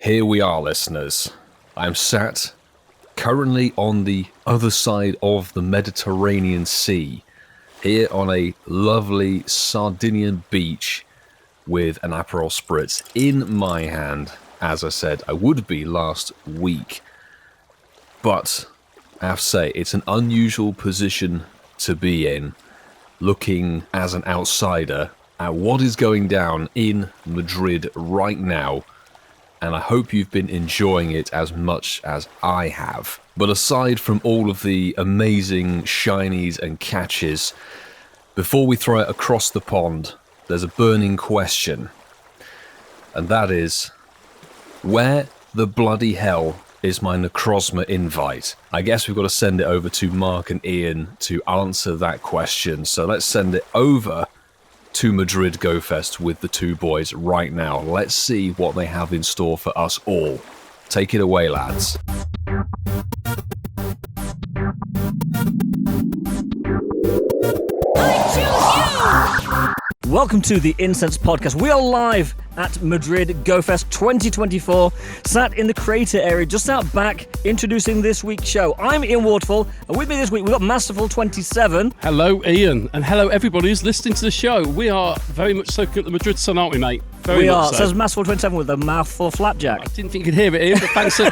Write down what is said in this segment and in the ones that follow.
Here we are, listeners. I'm sat currently on the other side of the Mediterranean Sea, here on a lovely Sardinian beach with an Aperol Spritz in my hand, as I said I would be last week. But I have to say, it's an unusual position to be in, looking as an outsider at what is going down in Madrid right now. And I hope you've been enjoying it as much as I have. But aside from all of the amazing shinies and catches, before we throw it across the pond, there's a burning question. And that is, where the bloody hell is my Necrozma invite? I guess we've got to send it over to Mark and Ian to answer that question. So let's send it over to Madrid GOFest with the two boys right now. Let's see what they have in store for us all. Take it away, lads. Welcome to the Incensed podcast. We are live at Madrid GOFest 2024, sat in the crater area just out back, introducing this week's show. I'm Ian Waterfall, and with me this week we've got Masterful 27. Hello, Ian, and hello everybody who's listening to the show. We are very much soaking up the Madrid sun, aren't we, mate? Very we much are. so. Says Masterful 27 with a mouthful of flapjack. I didn't think you could hear it, Ian, but thanks for,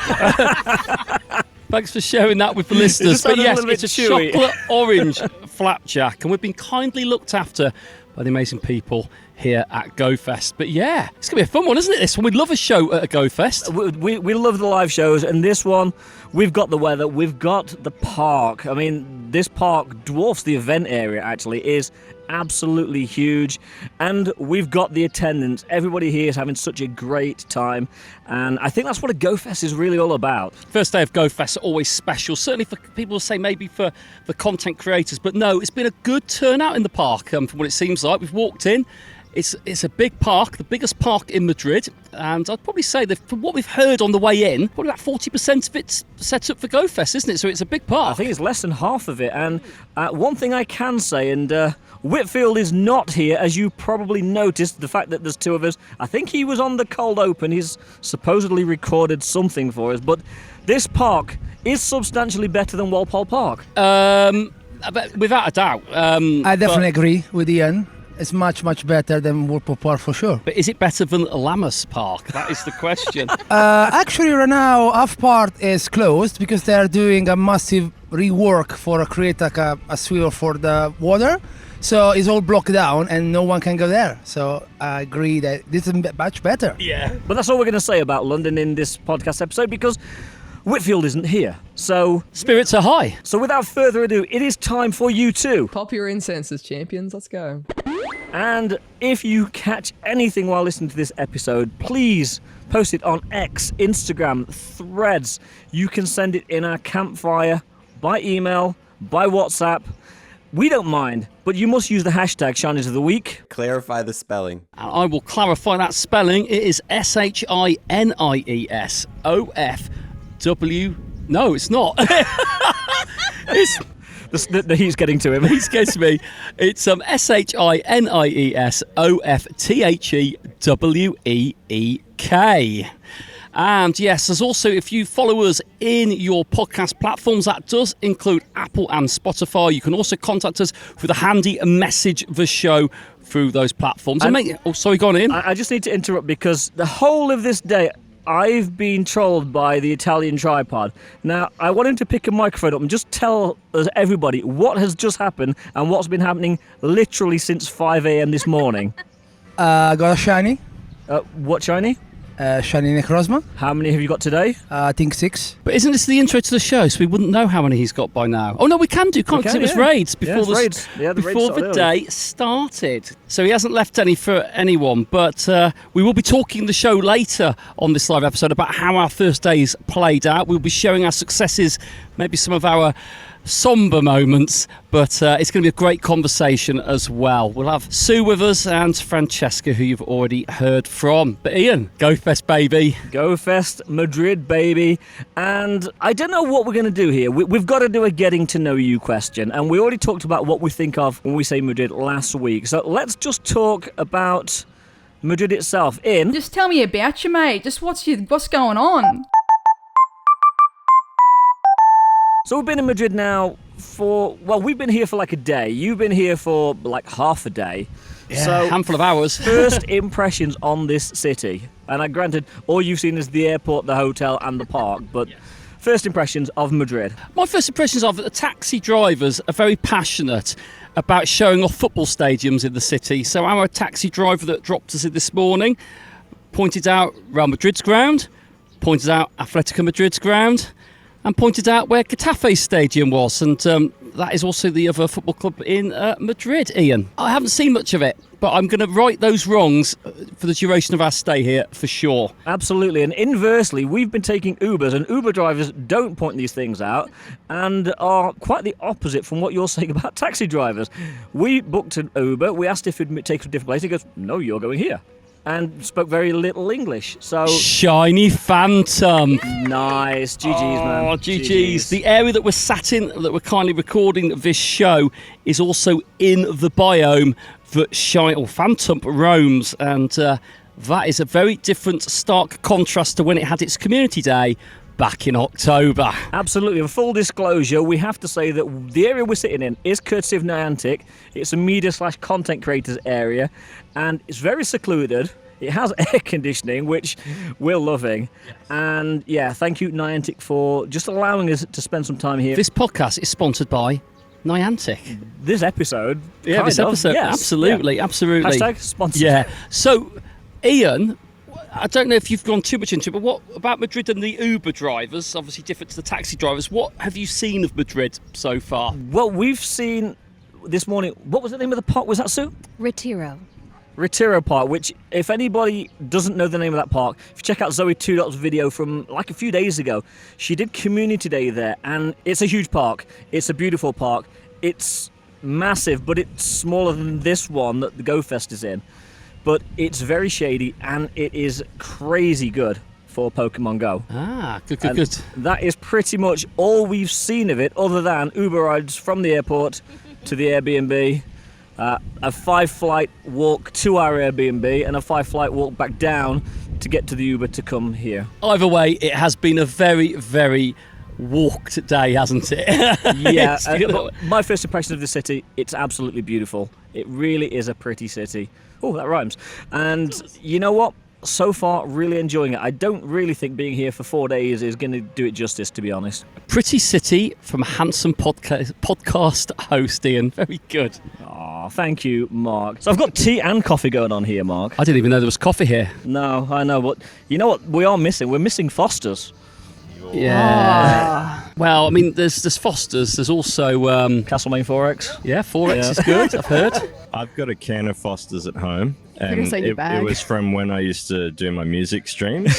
thanks for sharing that with the listeners. But yes, it's a chewy. chocolate orange flapjack, and we've been kindly looked after by the amazing people here at GOFest. But yeah, it's going to be a fun one, isn't it, this one? We'd love a show at a GOFest. We love the live shows, and this one, we've got the weather, we've got the park. I mean, this park dwarfs the event area, actually. It is absolutely huge, and we've got the attendance. Everybody here is having such a great time, and I think that's what a GOFest is really all about. First day of GOFest are always special, certainly for people who say maybe for the content creators, but no, it's been a good turnout in the park from what it seems like. We've walked in. It's a big park, the biggest park in Madrid, and I'd probably say that from what we've heard on the way in, probably about 40% of it's set up for GOFest, isn't it? So it's a big park. I think it's less than half of it, and one thing I can say, and Whitfield is not here, as you probably noticed, the fact that there's two of us. I think he was on the cold open. He's supposedly recorded something for us, but this park is substantially better than Walpole Park. Without a doubt. I definitely agree with Ian. It's much, much better than Walpole Park for sure. But is it better than Lamas Park? That is the question. Actually, right now, half part is closed because they are doing a massive rework for create like a sewer for the water. So it's all blocked down and no one can go there. So I agree that this is much better. Yeah. But that's all we're going to say about London in this podcast episode, because Whitfield isn't here. So spirits are high. So without further ado, it is time for you two. Pop your incenses, champions. Let's go. And if you catch anything while listening to this episode, please post it on X, Instagram, Threads. You can send it in our campfire, by email, by WhatsApp. We don't mind, but you must use the hashtag Shinies of the Week. Clarify the spelling. And I will clarify that spelling. It is SHINIESOFW. No, it's not. It's... The heat's getting to him. He's getting to me. It's SHINIESOFTHEWEEK. And yes, there's also, if you follow us in your podcast platforms, that does include Apple and Spotify. You can also contact us with a handy message the show through those platforms. Sorry, go on in. I just need to interrupt because the whole of this day I've been trolled by the Italian tripod. Now, I want him to pick a microphone up and just tell us, everybody, what has just happened and what's been happening literally since 5 a.m. this morning. Got a shiny. What shiny? Shiny Necrozma. How many have you got today? I think 6. But isn't this the intro to the show, so we wouldn't know how many he's got by now? Oh no, we can do, can't we? Because it was raids before the day started. So he hasn't left any for anyone, but we will be talking the show later on this live episode about how our first days played out. We'll be sharing our successes, maybe some of our somber moments, but it's going to be a great conversation as well. We'll have Sue with us and Francesca, who you've already heard from. But Ian, GOFest, baby. GOFest, Madrid, baby. And I don't know what we're going to do here. We've got to do a getting to know you question, and we already talked about what we think of when we say Madrid last week. So let's just talk about Madrid itself in... Just tell me about you, mate. Just what's going on? So we've been in Madrid now we've been here for like a day. You've been here for like half a day. Yeah, so handful of hours. First impressions on this city. And granted, all you've seen is the airport, the hotel and the park, but first impressions of Madrid. My first impressions are that the taxi drivers are very passionate about showing off football stadiums in the city. So our taxi driver that dropped us in this morning pointed out Real Madrid's ground, pointed out Atletico Madrid's ground, and pointed out where Getafe's stadium was, and that is also the other football club in Madrid, Ian. I haven't seen much of it, but I'm going to right those wrongs for the duration of our stay here, for sure. Absolutely, and inversely, we've been taking Ubers, and Uber drivers don't point these things out, and are quite the opposite from what you're saying about taxi drivers. We booked an Uber, we asked if it'd take us to a different place, he goes, no, you're going here. And spoke very little English, so... Shiny Phantom. Nice. GG's, man. Oh, GG's. The area that we're sat in, that we're kindly recording this show, is also in the biome that Phantom roams, and that is a very different, stark contrast to when it had its community day back in October. Absolutely. And full disclosure, we have to say that the area we're sitting in is courtesy of Niantic. It's a media/content creators area, and it's very secluded. It has air conditioning, which we're loving. Yes. And yeah, thank you, Niantic, for just allowing us to spend some time here. This podcast is sponsored by Niantic. This episode? Yeah, this episode. Yes. Absolutely, yeah. Absolutely. Hashtag sponsored. Yeah. So, Ian, I don't know if you've gone too much into it, but what about Madrid and the Uber drivers? Obviously different to the taxi drivers. What have you seen of Madrid so far? Well, we've seen this morning, what was the name of the park? Was that, Sue? Retiro Park, which, if anybody doesn't know the name of that park, if you check out Zoe 2.0's video from like a few days ago, she did community day there, and it's a huge park. It's a beautiful park. It's massive, but it's smaller than this one that the GOFest is in. But it's very shady, and it is crazy good for Pokemon Go. Ah, good. That is pretty much all we've seen of it, other than Uber rides from the airport to the Airbnb, a 5-flight walk to our Airbnb, and a 5-flight walk back down to get to the Uber to come here. Either way, it has been a very, very walked day, hasn't it? Yeah. My first impression of the city, it's absolutely beautiful. It really is a pretty city. Oh, that rhymes. And you know what? So far, really enjoying it. I don't really think being here for 4 days is going to do it justice, to be honest. Pretty city from a handsome podcast host, Ian. Very good. Oh, thank you, Mark. So I've got tea and coffee going on here, Mark. I didn't even know there was coffee here. No, I know, but you know what we are missing? We're missing Foster's. Yeah. Well, I mean, there's Foster's. There's also Castlemaine 4X. Yeah, 4X is good. I've heard. I've got a can of Foster's at home, and it was from when I used to do my music streams.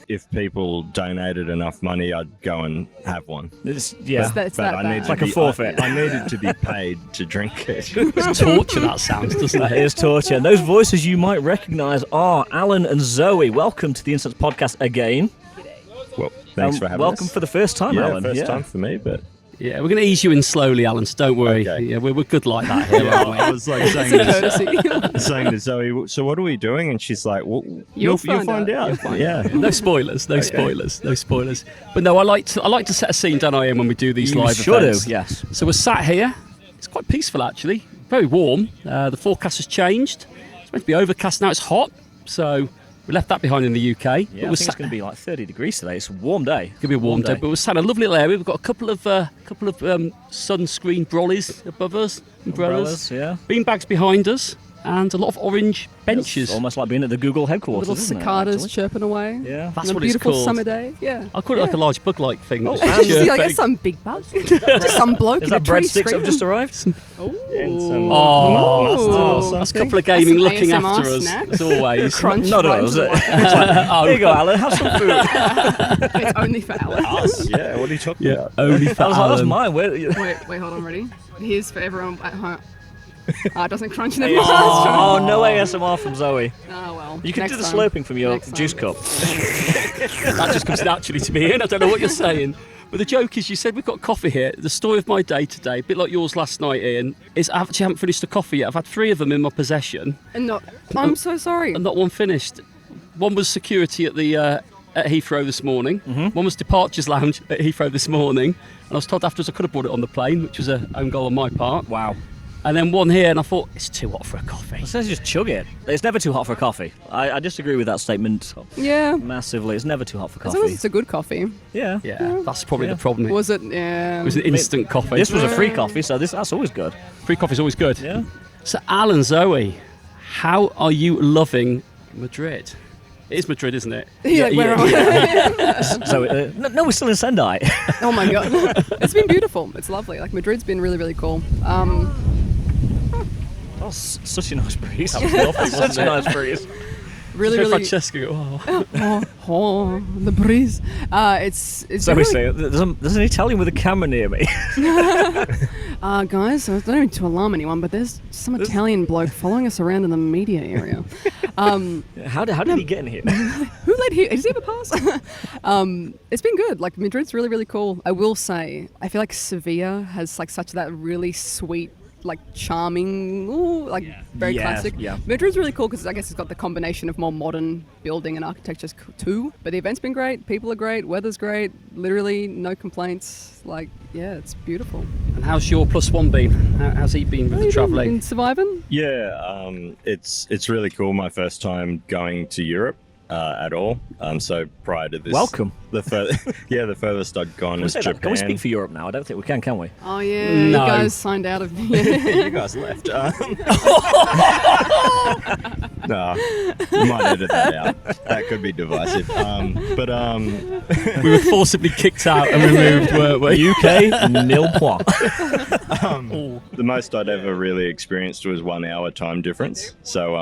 if people donated enough money, I'd go and have one. It's like a forfeit. I needed to be paid to drink it. It's torture, that sounds, doesn't it? It is torture. And those voices you might recognise are Alan and Zoe. Welcome to the Incensed podcast again. Well, thanks for having us. Welcome for the first time, Alan. First time for me, but... Yeah, we're going to ease you in slowly, Alan, so don't worry. Okay. Yeah, we're good like that here, aren't we? I was like saying to Zoe, so what are we doing? And she's like, well, you'll find out. Yeah. No spoilers. But no, I like to set a scene, don't I, Ian, when we do these live events. Yes. So we're sat here. It's quite peaceful, actually. Very warm. The forecast has changed. It's meant to be overcast now. It's hot. So we left that behind in the UK. Yeah, I think it's going to be like 30 degrees today. It's a warm day. It's going to be a warm day. But we're sat in a lovely little area. We've got a couple of sunscreen brollies above us, umbrellas, yeah. Beanbags behind us, and a lot of orange benches. It's almost like being at the Google headquarters. Little cicadas chirping away. Yeah, that's what it's called. Beautiful summer day. Yeah, I call it like a large bug-like thing. Oh, see, I guess some big bug. Just some bloke. Is that breadsticks have just arrived? That's a couple of gaming looking after us, as always. Not us. Here you go, Alan. Have some food. It's only for Alan. Us? Yeah. What are you talking about? Only for Alan. That's mine. Wait, hold on, ready? Here's for everyone at home. It doesn't crunch in the Oh, no ASMR from Zoe. Oh, well. You can do the slurping from your juice cup. That just comes naturally to me, Ian. I don't know what you're saying. But the joke is, you said we've got coffee here. The story of my day today, a bit like yours last night, Ian, is I actually haven't finished the coffee yet. I've had 3 of them in my possession. I'm so sorry. And not one finished. One was security at the at Heathrow this morning. One was departures lounge at Heathrow this morning. And I was told afterwards I could have brought it on the plane, which was an own goal on my part. Wow. And then one here, and I thought, it's too hot for a coffee. It says just chug it. It's never too hot for a coffee. I disagree with that statement. Yeah. Massively. It's never too hot for As coffee. long as it's a good coffee. Yeah. Yeah, that's probably the problem. Was it? Yeah. It was an instant coffee. This was a free coffee, so that's always good. Free coffee's always good. Yeah. So, Alan, Zoe, how are you loving Madrid? It is Madrid, isn't it? Where are we? So, no, we're still in Sendai. Oh my god. It's been beautiful. It's lovely. Like, Madrid's been really, really cool. Oh, such a nice breeze. That was lovely, such a nice breeze. Really, really. Francesca, the breeze. It's. So really... we say there's an Italian with a camera near me. Guys, I don't mean to alarm anyone, but there's some Italian bloke following us around in the media area. How did he get in here? Who let him? Does he have a pass? It's been good. Like, Madrid's really, really cool. I will say, I feel like Sevilla has like such that really sweet, like charming, very classic. Yeah. Madrid's really cool because I guess it's got the combination of more modern building and architecture too. But the event's been great, people are great, weather's great, literally no complaints. Like, yeah, it's beautiful. And how's your +1 been? How's he been with the travelling? Been surviving? Yeah, it's really cool. My first time going to Europe at all. So prior to this, welcome. The furthest I'd gone is Japan. Can we speak for Europe now? I don't think we can we? Oh yeah, No. you guys signed out of. You guys left. No, you might edit that out. That could be divisive. We were forcibly kicked out and removed, weren't we? UK, nil point. The most I'd ever really experienced was 1 hour time difference. So,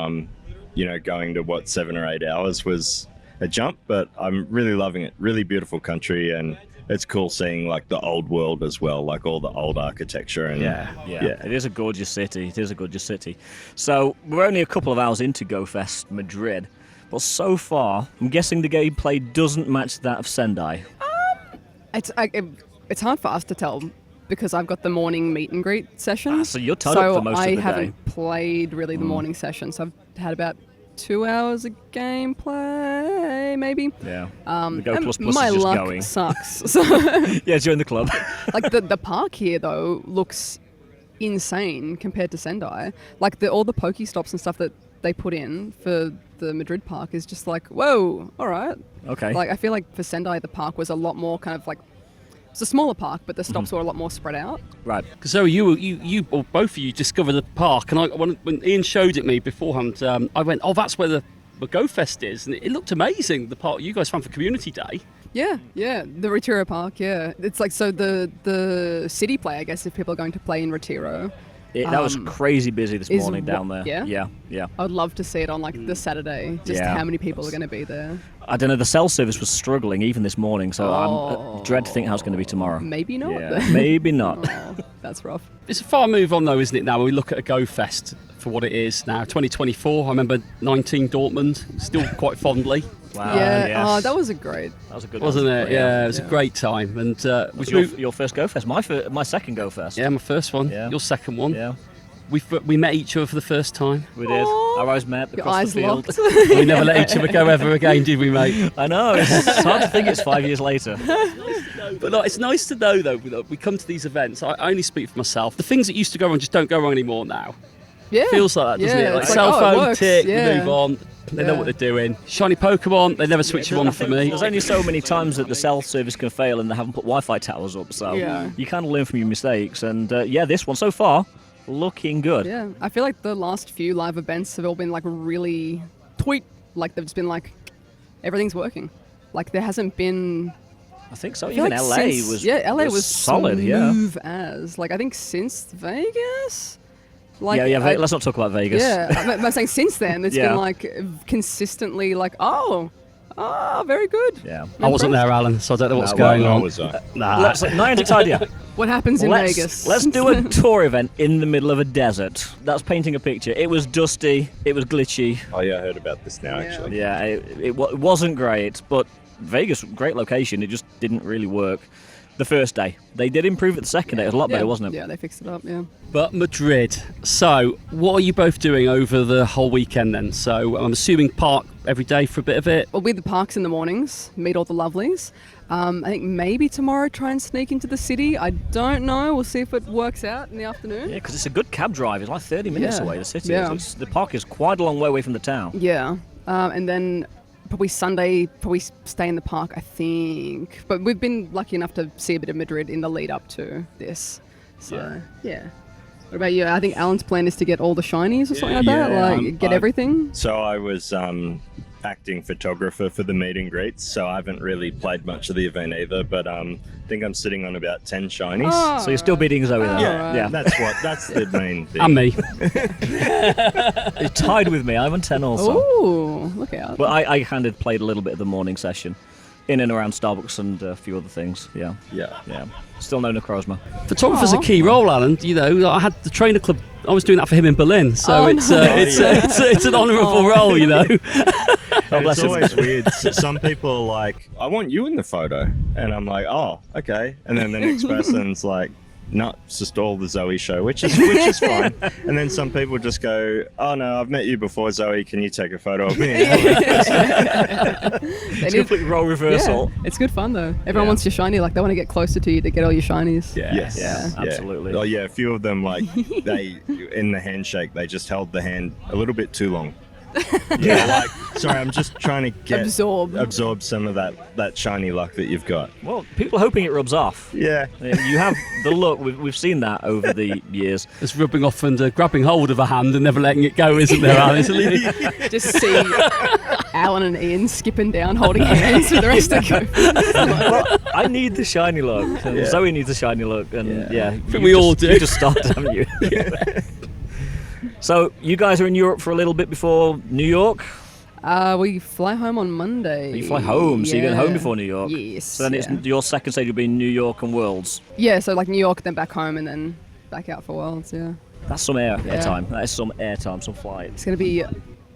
going to 7 or 8 hours was a jump, but I'm really loving it. Really beautiful country, and it's cool seeing like the old world as well, like all the old architecture. And yeah. It is a gorgeous city. So we're only a couple of hours into GOFest Madrid, but so far, I'm guessing the gameplay doesn't match that of Sendai. It's hard for us to tell because I've got the morning meet and greet session. So you're tied up for most of the day. I haven't played really the morning session, so I've had about 2 hours of gameplay, maybe. Yeah. The Go Plus is my just luck going. Sucks. So, yeah, join the club. like the park here though looks insane compared to Sendai. Like all the Pokestops and stuff that they put in for the Madrid park is just like, whoa, all right. Okay. Like I feel like for Sendai the park was a lot more kind of like. It's a smaller park, but the stops were a lot more spread out. Right. So you or both of you discovered the park, and when Ian showed it me beforehand, I went, "Oh, that's where the GOFest is," and it looked amazing. The park you guys found for Community Day. Yeah, the Retiro Park. Yeah, it's like so the city play. I guess if people are going to play in Retiro. That was crazy busy this morning down there. Yeah? Yeah. I would love to see it on like the Saturday, just how many people are going to be there. I don't know, the cell service was struggling even this morning, so I'm dread to think how it's going to be tomorrow. Maybe not. Yeah, maybe not. Oh, that's rough. It's a far move on though, isn't it, now when we look at a GOFest for what it is now. 2024, I remember 19 Dortmund, still quite fondly. Wow. Yeah, yes. that was a good Wasn't one. it? Yeah, it was a great time. And was your first GOFest? My second GOFest. Yeah, my first one. Yeah. Your second one. Yeah. We met each other for the first time. We did. Our eyes met across the field. We never let each other go ever again, did we, mate? I know. It's hard to think it's 5 years later. But it's nice to know, though, we come to these events. I only speak for myself. The things that used to go wrong just don't go wrong anymore now. Yeah. Feels like that, doesn't it? Like it's cell phone tick, yeah. we move on. They know what they're doing. Shiny Pokemon, they never switch them on for me. There's only so many times that the cell service can fail and they haven't put Wi-Fi towers up, so you kind of learn from your mistakes. And this one so far, looking good. Yeah, I feel like the last few live events have all been like really tweet. Like they've just been like, everything's working. Like there hasn't been... I think so. Even like LA was LA was solid, smooth as. Like I think since Vegas... Like, let's not talk about Vegas. Yeah, I'm saying since then, it's been like consistently like, very good. Yeah, I wasn't there, Alan, so I don't know what's going on. Niantic's idea. What happens in Vegas? Let's do a tour event in the middle of a desert. That's painting a picture. It was dusty. It was glitchy. Oh yeah, I heard about this now actually. Yeah, it wasn't great, but Vegas, great location. It just didn't really work. the first day. They did improve it the second day. It was a lot better, wasn't it? Yeah, they fixed it up, yeah. But Madrid. So, what are you both doing over the whole weekend then? So, I'm assuming park every day for a bit of it. We'll be at the parks in the mornings, meet all the lovelies. I think maybe tomorrow try and sneak into the city. I don't know. We'll see if it works out in the afternoon. Yeah, because it's a good cab drive. It's like 30 minutes away, the city. Yeah. The park is quite a long way away from the town. Yeah. And then probably Sunday, stay in the park, I think. But we've been lucky enough to see a bit of Madrid in the lead up to this. So, yeah. What about you? I think Alan's plan is to get all the shinies or something like that? Like, get everything? So I was acting photographer for the meet and greets, so I haven't really played much of the event either, but I think I'm sitting on about 10 shinies. Oh, so you're still beating Zoe there? Yeah, that's the main thing. And me. You're tied with me. I'm on 10 also. Ooh, look out. Well, I played a little bit of the morning session in and around Starbucks and a few other things. Yeah. Still no Necrozma. Photographer's a key role, Alan. You know, I had the trainer club. I was doing that for him in Berlin, so it's an honourable role, you know. It's always weird. Some people are like, I want you in the photo. And I'm like, oh, okay. And then the next person's like, no, it's just all the Zoe show, which is fine. And then some people just go, oh no, I've met you before, Zoe, can you take a photo of me? It's a complete role reversal. Yeah, it's good fun though. Everyone wants your shiny, like they want to get closer to you to get all your shinies. Yes. Yeah, absolutely. Oh yeah, a few of them, like, they, in the handshake, they just held the hand a little bit too long. Like, sorry, I'm just trying to absorb some of that shiny luck that you've got. Well, people are hoping it rubs off. Yeah. You have the look. We've seen that over the years. It's rubbing off and grabbing hold of a hand and never letting it go, isn't there, Alan? Just see Alan and Ian skipping down, holding hands with the rest of the Well, I need the shiny look. And Zoe needs the shiny look. And I think we all do. You just started, haven't you? So you guys are in Europe for a little bit before New York? We fly home on Monday. You fly home, so you're going home before New York? Yes. So then it's your second stage will be New York and Worlds? Yeah, so like New York, then back home, and then back out for Worlds, yeah. That's some airtime. That is some airtime, some flight. It's going to be a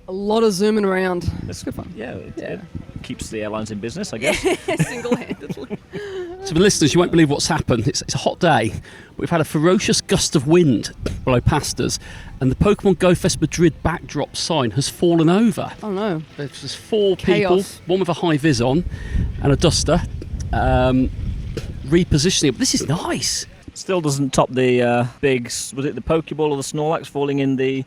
lot of zooming around. It's good fun. Yeah, it keeps the airlines in business, I guess. Single-handedly. So for listeners, you won't believe what's happened. It's a hot day. We've had a ferocious gust of wind blow past us, and the Pokemon GOFest Madrid backdrop sign has fallen over. Oh no. There's 4 Chaos. people, one with a high vis on and a duster, repositioning it. But this is nice. Still doesn't top the big, was it the Pokeball or the Snorlax falling in the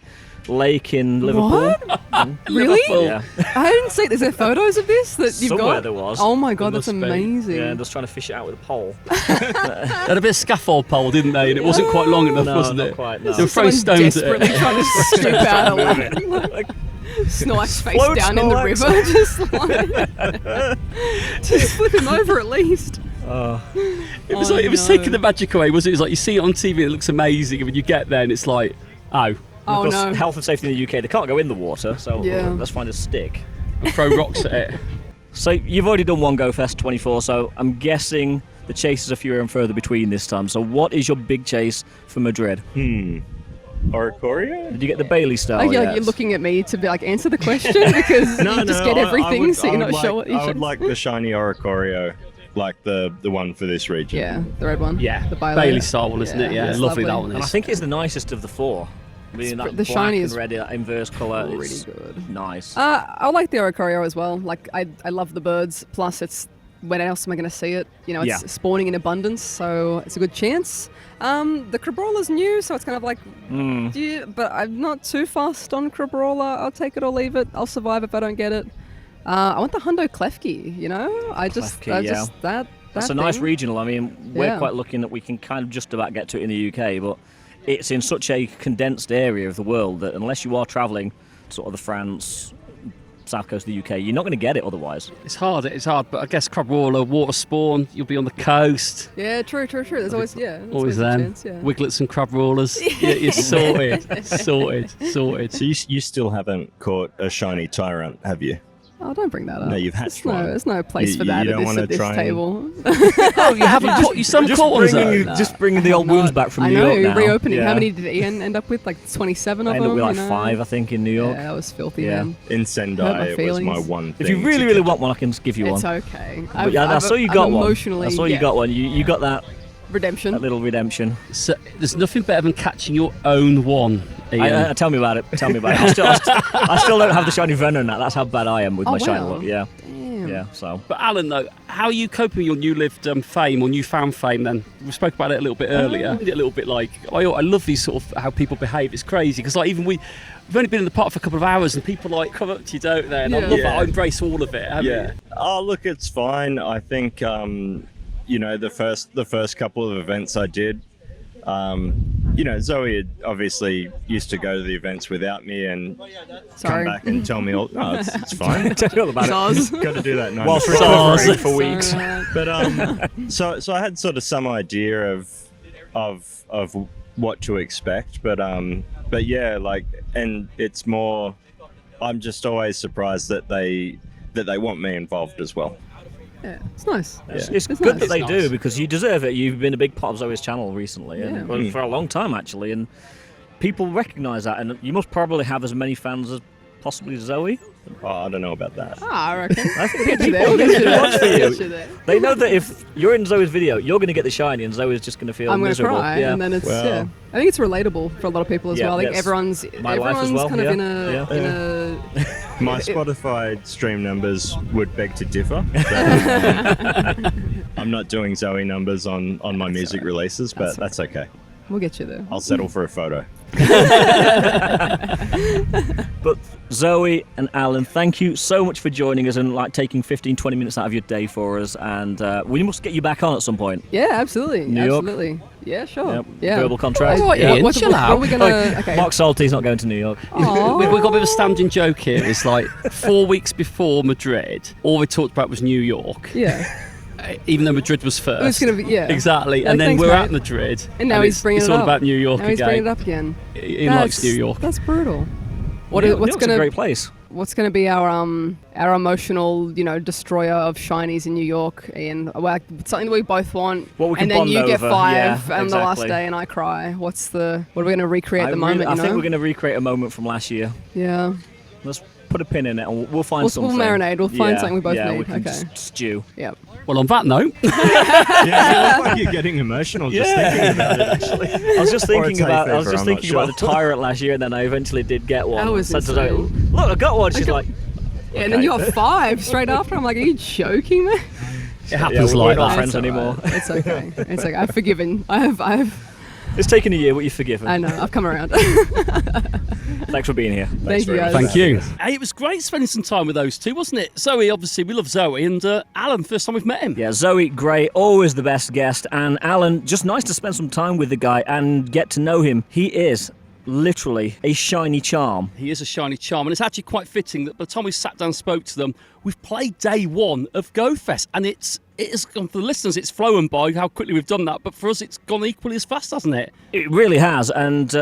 lake in Liverpool? What? Really? Yeah. I didn't see. Is there photos of this that you've got? Somewhere there was. Oh my god, that's must be. amazing. Yeah, just trying to fish it out with a pole. They had a bit of scaffold pole, didn't they? And it wasn't quite long enough, wasn't not it? Quite, no. They were throwing stones at desperately it. trying to scoop out a lake. Snorlax face Float down Snorlax. in the river, just flip him over at least. It was taking the magic away, wasn't it? It was like you see it on TV and it looks amazing, and when you get there and it's like, oh. Oh Of course, no. health and safety in the UK, they can't go in the water, so let's find a stick. And throw rocks at it. So you've already done one GoFest 24, so I'm guessing the chases are fewer and further between this time. So what is your big chase for Madrid? Oricorio? Did you get the Bailey style? Oh, yeah, yet? you're looking at me to be like answer the question because you just get everything, so you're not sure what you I should. would like the shiny Oricorio, like the one for this region. Yeah, the red one. Yeah, the Bailey. Bailey style one, isn't it? Yeah, it's lovely that one And I is. think it's the nicest of the 4. I mean, that the black shiny and is red inverse colour really is good. nice. I like the Oricorio as well. Like I love the birds. Plus, it's when else am I going to see it? You know, it's spawning in abundance, so it's a good chance. The Crabrawler's new, so it's kind of like, but I'm not too fussed on Crabrawler. I'll take it or leave it. I'll survive if I don't get it. I want the Hundo Klefki. You know, That's a nice regional. I mean, we're quite lucky that we can kind of just about get to it in the UK, but it's in such a condensed area of the world that unless you are travelling sort of the France, south coast of the UK, you're not going to get it otherwise. It's hard, but I guess Crabrawler, water spawn, you'll be on the coast. Yeah, true. There's always, Always a them. chance, yeah. Wiglets and Crabrawlers. You're sorted. Sorted. So you still haven't caught a shiny Tyrant, have you? Oh, don't bring that up. No, you've hatched one. There's no place for You that don't at wanna this try and- table. Oh, you haven't caught you some caught ones though. Just bringing the old wounds back from I New know, York now. reopening. Yeah. How many did Ian end up with? Like 27 of I them? ended up with you like know? 5, I think, in New York. Yeah, that was filthy, Yeah. man. Incensed Hurt my was my feelings. one thing. If you really, really want one, I can give you It's one. okay. But yeah, I saw you got one. Emotionally, I saw you got one. You got that redemption. little redemption. So there's nothing better than catching your own one, Ian. Tell me about it. Tell me about it. I still don't have the shiny venom now. That's how bad I am with my shiny wow. one. Yeah. Damn. Yeah. So. But Alan, though, how are you coping with your new-lived fame or newfound fame? Then we spoke about it a little bit earlier. A little bit like I love these sort of how people behave. It's crazy because like even we've only been in the park for a couple of hours and people like come up to you, don't they? And I love that. I embrace all of it. Yeah. Oh, look, it's fine. I think you know, the first couple of events I did. You know, Zoe had obviously used to go to the events without me and come back and tell me all. No, it's fine. Tell me all about Soz. Got to do that. Whilst recovering for weeks. But so I had sort of some idea of what to expect, but yeah, like, and it's more. I'm just always surprised that they want me involved as well. Yeah, it's nice. It's good nice. that they It's do nice. because you deserve it. You've been a big part of Zoe's channel recently, and Yeah. well, for a long time actually, and people recognise that. And you must probably have as many fans as possibly Zoe. Oh, I don't know about that. I reckon. I think We'll get you there. people We'll get you there. watch for We'll you. get you there. They know that if you're in Zoe's video, you're going to get the shiny, and Zoe's just going to feel I'm going to miserable. cry, Yeah. and then it's Well. yeah. I think it's relatable for a lot of people as Yeah, well. I think yes. everyone's My life as well, kind of yeah. in a My Spotify stream numbers would beg to differ. But, I'm not doing Zoe numbers on my music releases, but that's okay. We'll get you there. I'll settle for a photo. But Zoe and Alan, thank you so much for joining us and like taking 15-20 minutes out of your day for us. And we must get you back on at some point. Yeah, absolutely. New York? Absolutely. Yeah, sure. Yep. Yeah. Verbal contract. Oh, Ian, what chill out. are we gonna? Okay. Mark Salty's not going to New York. We've got a bit of a standing joke here. It's like 4 weeks before Madrid, all we talked about was New York, Yeah. even though Madrid was first. It was gonna be Exactly. Like, And then thanks, we're mate. at Madrid. And now he's bringing it's it all up. about New York Now he's again. bringing it up again. Ian likes New York. That's brutal. New What's York's gonna a great place. What's going to be our emotional, destroyer of shinies in New York, Ian? Well, something that we both want. What we can and then bond you get over. 5 Yeah, on the last exactly. day, and I cry. What are we going to recreate the moment? I think we're going to recreate a moment from last year. Yeah. Let's put a pin in it and we'll find We'll something. marinate. We'll find something we both yeah, need. We can Okay. just stew. Yep. Well, on that note, Yeah, you look like you're getting emotional just thinking about it, actually. I was just thinking about the the tyrant last year, and then I eventually did get one. That was Said to Zoe, insane. look, I got one. She's like, Yeah, and then you got 5 straight after. I'm like, are you joking me? it happens we're like not that. friends It's anymore. alright. It's okay. It's okay. I've forgiven. I've. It's taken a year, but you're forgiven. I know. I've come around. Thanks for being here. Thank you, guys. Thank you. Hey, it was great spending some time with those two, wasn't it? Zoe, obviously, we love Zoe, and Alan, first time we've met him. Yeah, Zoe, great, always the best guest, and Alan, just nice to spend some time with the guy and get to know him. He is literally a shiny charm. He is a shiny charm, and it's actually quite fitting that by the time we sat down and spoke to them, we've played day 1 of GOFest, and it has gone, for the listeners, it's flown by how quickly we've done that, but for us, it's gone equally as fast, hasn't it? It really has, and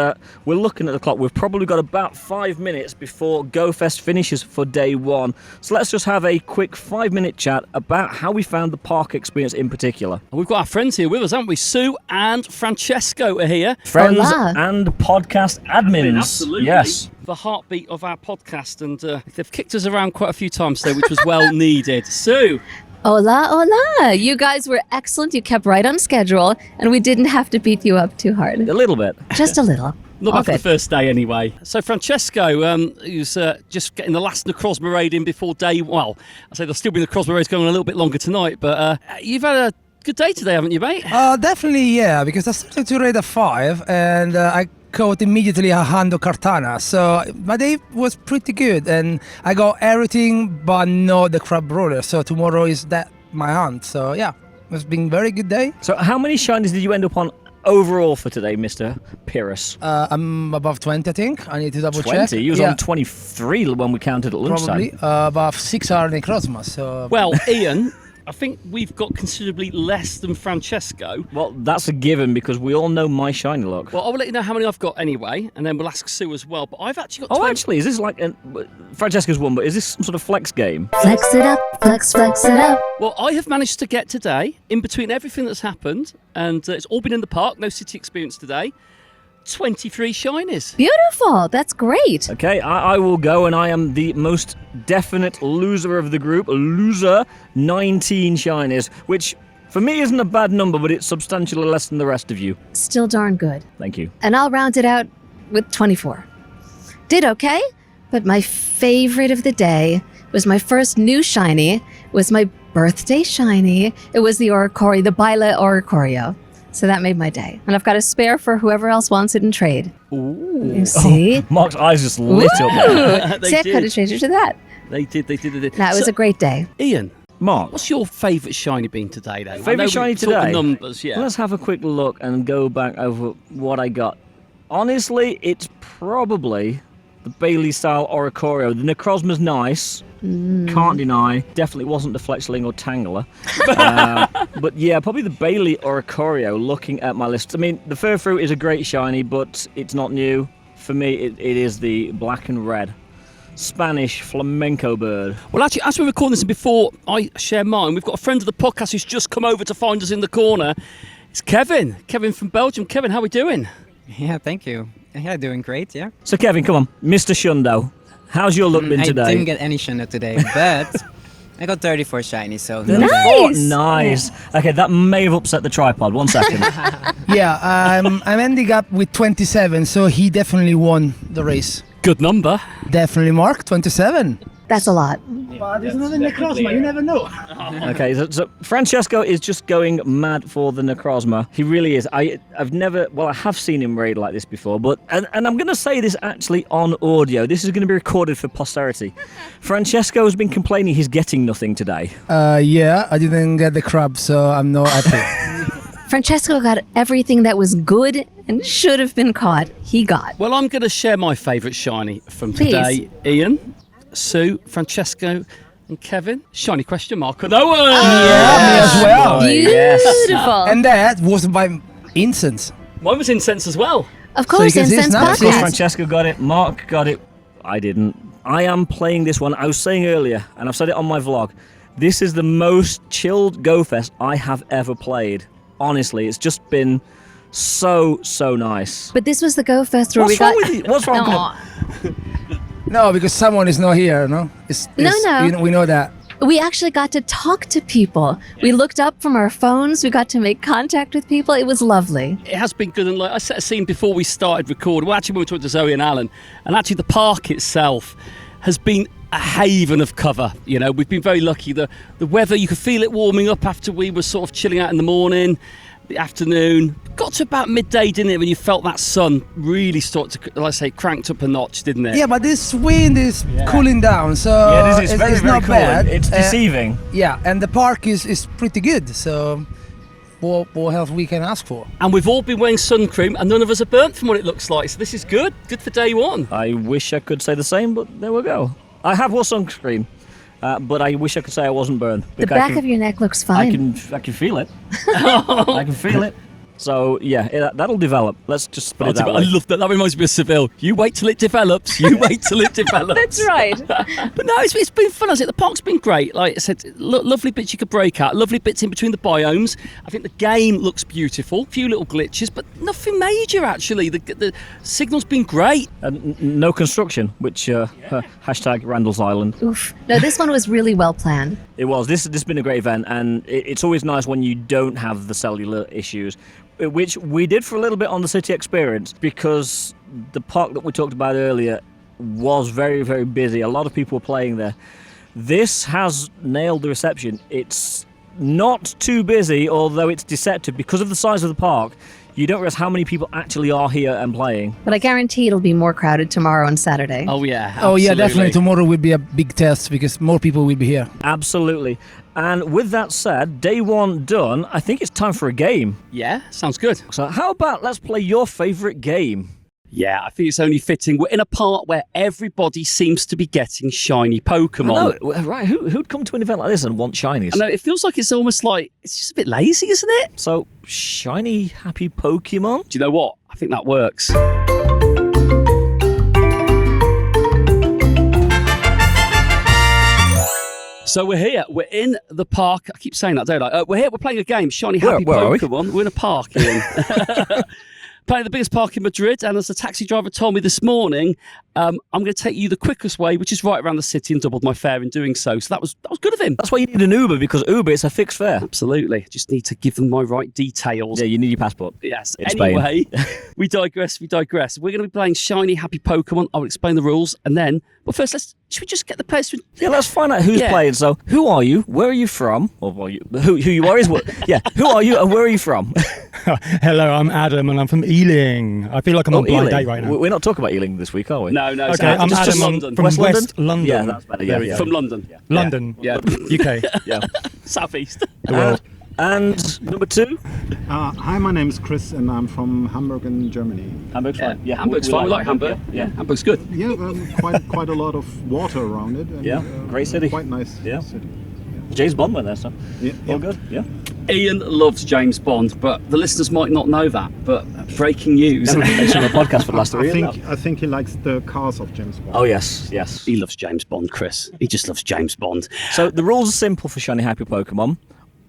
we're looking at the clock. We've probably got about 5 minutes before GOFest finishes for day 1. So let's just have a quick 5-minute chat about how we found the park experience in particular. And we've got our friends here with us, haven't we? Sue and Francesco are here. Friends Hola. and podcast admins. Absolutely. Yes. The heartbeat of our podcast, and they've kicked us around quite a few times today, which was well needed. Sue, Hola, hola. You guys were excellent. You kept right on schedule, and we didn't have to beat you up too hard. A little bit. Just a little. not All bad for the good. first day anyway. So Francesco, who's just getting the last Necrozma raid in before day. Well, I say there'll still be Necrozma raids going on a little bit longer tonight, but you've had a good day today, haven't you, mate? Definitely, yeah, because I started to raid at 5 and I caught immediately a Hando Cartana. So my day was pretty good and I got everything but not the Crab Roller. So tomorrow is that my hunt. So yeah, it's been a very good day. So how many shinies did you end up on overall for today, Mr. Pyrrhus? I'm above 20, I think. I need to double 20? check. You was Yeah, on 23 when we counted at lunchtime. probably. Above 6 are Necrozma. So Well, Ian, I think we've got considerably less than Francesco. Well, that's a given because we all know my shiny look. Well, I'll let you know how many I've got anyway, and then we'll ask Sue as well. But I've actually got. Oh, actually, is this like Francesco's one? But is this some sort of flex game? Flex it up, flex it up. Well, I have managed to get today, in between everything that's happened, and it's all been in the park, no city experience today, 23 shinies. Beautiful. That's great. Okay, I will go, and I am the most definite loser of the group. Loser, 19 shinies, which for me isn't a bad number, but it's substantially less than the rest of you. Still darn good. Thank you. And I'll round it out with 24. Did okay, but my favorite of the day was my first new shiny, was my birthday shiny. It was the Oricorio, the Bila Oricorio. So that made my day. And I've got a spare for whoever else wants it in trade. Ooh. You see? Oh, Mark's eyes just lit up there. See, I could have changed it to that. They did. That was a great day. Ian, Mark, what's your favourite shiny been today, then? favourite shiny today? Numbers, yeah. Let's have a quick look and go back over what I got. Honestly, it's probably the Bailey-style Oricorio. The Necrozma's nice. Can't deny. Definitely wasn't the Fletchling or Tangler. But yeah, probably the Bailey Oricorio looking at my list. I mean, the Furfrou is a great shiny, but it's not new. For me, it is the black and red Spanish flamenco bird. Well, actually, as we're recording this and before I share mine, we've got a friend of the podcast who's just come over to find us in the corner. It's Kevin. Kevin from Belgium. Kevin, how are we doing? Yeah, thank you. Yeah, doing great, yeah. So Kevin, come on. Mr. Shundo, how's your look been today? I didn't get any Shundo today, but I got 34 shiny, so... Nice! Okay, that may have upset the tripod. 1 second. Yeah, I'm ending up with 27, so he definitely won the race. Good number. Definitely, Mark, 27. That's a lot. But there's another Necrozma, you never know. Okay, so Francesco is just going mad for the Necrozma. He really is. I have seen him raid like this before, but and I'm going to say this actually on audio. This is going to be recorded for posterity. Francesco has been complaining he's getting nothing today. Yeah, I didn't get the crab, so I'm not happy. Francesco got everything that was good and should have been caught. He got. Well, I'm going to share my favourite shiny from Please. today. Ian, Sue, Francesco, and Kevin. Shiny question mark on Owen. Yeah, me as well. Beautiful. And that was by Incensed. Mine was Incensed as well. Of course, So you can see Incensed it's not- Of course, podcast. Francesco got it. Mark got it. I didn't. I am playing this one. I was saying earlier, and I've said it on my vlog, this is the most chilled GoFest I have ever played. Honestly, it's just been so nice. But this was the GoFest where What's we got. wrong with you? What's wrong? Aw. No, because someone is not here, no? No. We know that. We actually got to talk to people. We looked up from our phones. We got to make contact with people. It was lovely. It has been good, and like I set a scene before we started recording. Well, actually, when we talked to Zoe and Alan, and actually the park itself has been a haven of cover. You know, we've been very lucky. The weather, you could feel it warming up after we were sort of chilling out in the morning, the afternoon. Got to about midday, didn't it, when you felt that sun really start to, let's say, cranked up a notch, didn't it? Yeah, but this wind is cooling down, so Yeah, this is it's very not cool. bad. It's deceiving. Yeah, and the park is pretty good, so what else we can ask for? And we've all been wearing sun cream, and none of us are burnt from what it looks like. So this is good. Good for day one. I wish I could say the same, but there we go. I have wore sunscreen, but I wish I could say I wasn't burned. The back of your neck looks fine. I can feel it. I can feel it. So yeah, that'll develop. Let's just put it that I way. love that. That reminds me of Seville. You wait till it develops. You wait till it develops. That's right. But no, it's been fun, hasn't it? The park's been great. Like I said, lovely bits you could break out, lovely bits in between the biomes. I think the game looks beautiful. A few little glitches, but nothing major actually. The signal's been great. No construction, which hashtag Randall's Island. Oof. No, this one was really well planned. It was. This has been a great event, and it's always nice when you don't have the cellular issues, which we did for a little bit on the city experience, because the park that we talked about earlier was very, very busy. A lot of people were playing there. This has nailed the reception. It's not too busy, although it's deceptive because of the size of the park. You don't realize how many people actually are here and playing. But I guarantee it'll be more crowded tomorrow and Saturday. Oh yeah. Oh yeah, absolutely. definitely tomorrow will be a big test because more people will be here. Absolutely. And with that said, day one done, I think it's time for a game. Yeah, sounds good. So how about let's play your favourite game? Yeah, I think it's only fitting. We're in a part where everybody seems to be getting shiny Pokemon. I know, right? Who'd come to an event like this and want shinies? I know, it feels like it's almost like, it's just a bit lazy, isn't it? So, shiny, happy Pokemon? Do you know what? I think that works. So we're here. We're in the park. I keep saying that, don't I? We're here. We're playing a game. Shiny Happy Where are we? Pokemon. We're in a park, Ian. Playing the biggest park in Madrid. And as the taxi driver told me this morning, I'm going to take you the quickest way, which is right around the city, and doubled my fare in doing so. So that was good of him. That's why you need an Uber, because Uber is a fixed fare. Absolutely. Just need to give them my right details. Yeah, you need your passport. Yes. In Spain. Anyway, we digress. We're going to be playing Shiny Happy Pokemon. I'll explain the rules. And then, but first, should we just get the players to... Yeah, let's find out who's playing. So, who are you? Where are you from? Or who you are is what? Yeah, who are you and where are you from? Hello, I'm Adam and I'm from Ealing. I feel like I'm on blind date right now. We're not talking about Ealing this week, are we? No. Okay, I'm Adam London. from West London. Yeah, that's better. Yeah. From London. Yeah. London. Yeah. UK. Yeah. Southeast. The world. And number 2? Hi, my name is Chris and I'm from Hamburg in Germany. Hamburg's fine. Yeah, Hamburg's fine. We like Hamburg. Yeah, Hamburg's good. Yeah, quite a lot of water around it. And, great city. Quite nice city. Yeah. James Bond went there, so all good. Yeah. Ian loves James Bond, but the listeners might not know that. But breaking news. It's on the podcast for the last 3 years. I think he likes the cars of James Bond. Oh, yes. He loves James Bond, Chris. He just loves James Bond. So the rules are simple for Shiny Happy Pokemon.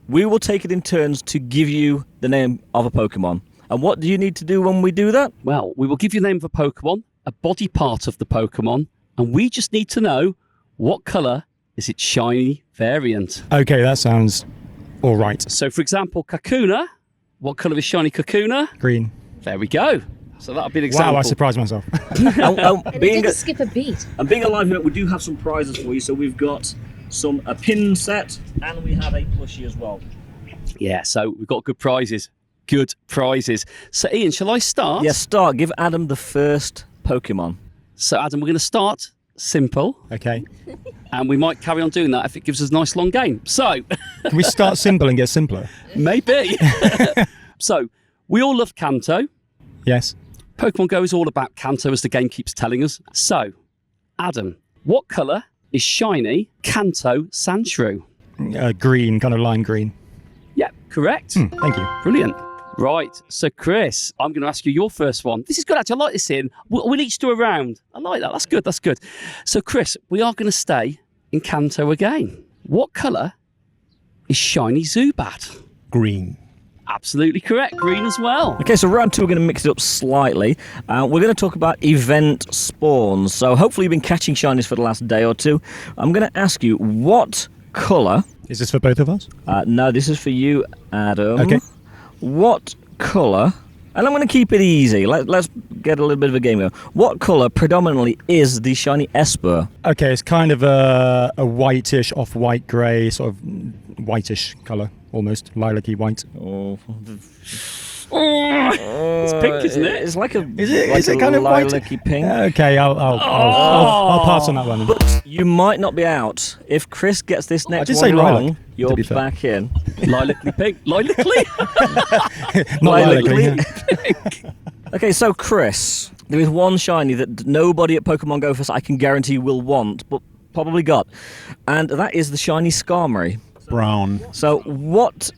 We will take it in turns to give you the name of a Pokemon. And what do you need to do when we do that? Well, we will give you the name of a Pokemon, a body part of the Pokemon, and we just need to know what colour is its shiny variant. Okay, that sounds all right. So, for example, Kakuna. What colour is shiny Kakuna? Green. There we go. So that'll be an example. Wow, I surprised myself. And it didn't skip a beat. And being a live event, we do have some prizes for you. So we've got a pin set, and we have a plushie as well. Yeah, so we've got good prizes. Good prizes. So, Ian, shall I start? Yes, start. Give Adam the first Pokemon. So, Adam, we're going to start simple. Okay. And we might carry on doing that if it gives us a nice long game. So... Can we start simple and get simpler? Maybe. So, we all love Kanto. Yes. Pokemon Go is all about Kanto, as the game keeps telling us. So, Adam, what colour is shiny Kanto Sandshrew? Green, kind of lime green. Yeah, correct. Thank you. Brilliant. Right, so Chris, I'm going to ask you your first one. This is good, actually. I like this, Ian. We'll each do a round. I like that. That's good. So, Chris, we are going to stay in Kanto again. What colour is shiny Zubat? Green. Absolutely correct. Green as well. Okay, so round 2, we're going to mix it up slightly. We're going to talk about event spawns. So hopefully you've been catching shinies for the last day or two. I'm going to ask you, what colour... Is this for both of us? No, this is for you, Adam. Okay. What colour... And I'm going to keep it easy. Let's get a little bit of a game going. What colour predominantly is the shiny Esper? Okay, it's kind of a whitish, off-white grey, sort of whitish colour, almost lilac-y white. It's pink, isn't it? It's like a Is it kind of lilac-y pink. Okay, I'll pass on that one. But you might not be out. If Chris gets this next one wrong, you're back in. Lilac-y pink. Lilac-y? Not lilac-y. Okay, so Chris, there is one shiny that nobody at Pokemon GOFest I can guarantee will want, but probably got. And that is the shiny Skarmory. Brown. So what...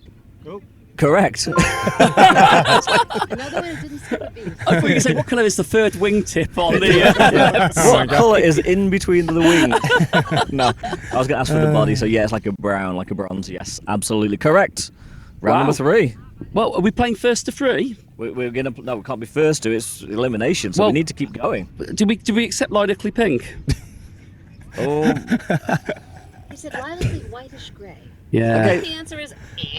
Correct. Another one that didn't skip a beat. I thought you said, what colour is the third wingtip on the... What colour is in between the wing? No, I was going to ask for the body, so yeah, it's like a brown, like a bronze. Yes, absolutely correct. Round number 3. Well, are we playing first to 3? We're going to... No, we can't be first to. It's elimination, so we need to keep going. Do we accept lilac-y pink? Oh. He said lilac-y whitish grey. Yeah. Okay. The answer is...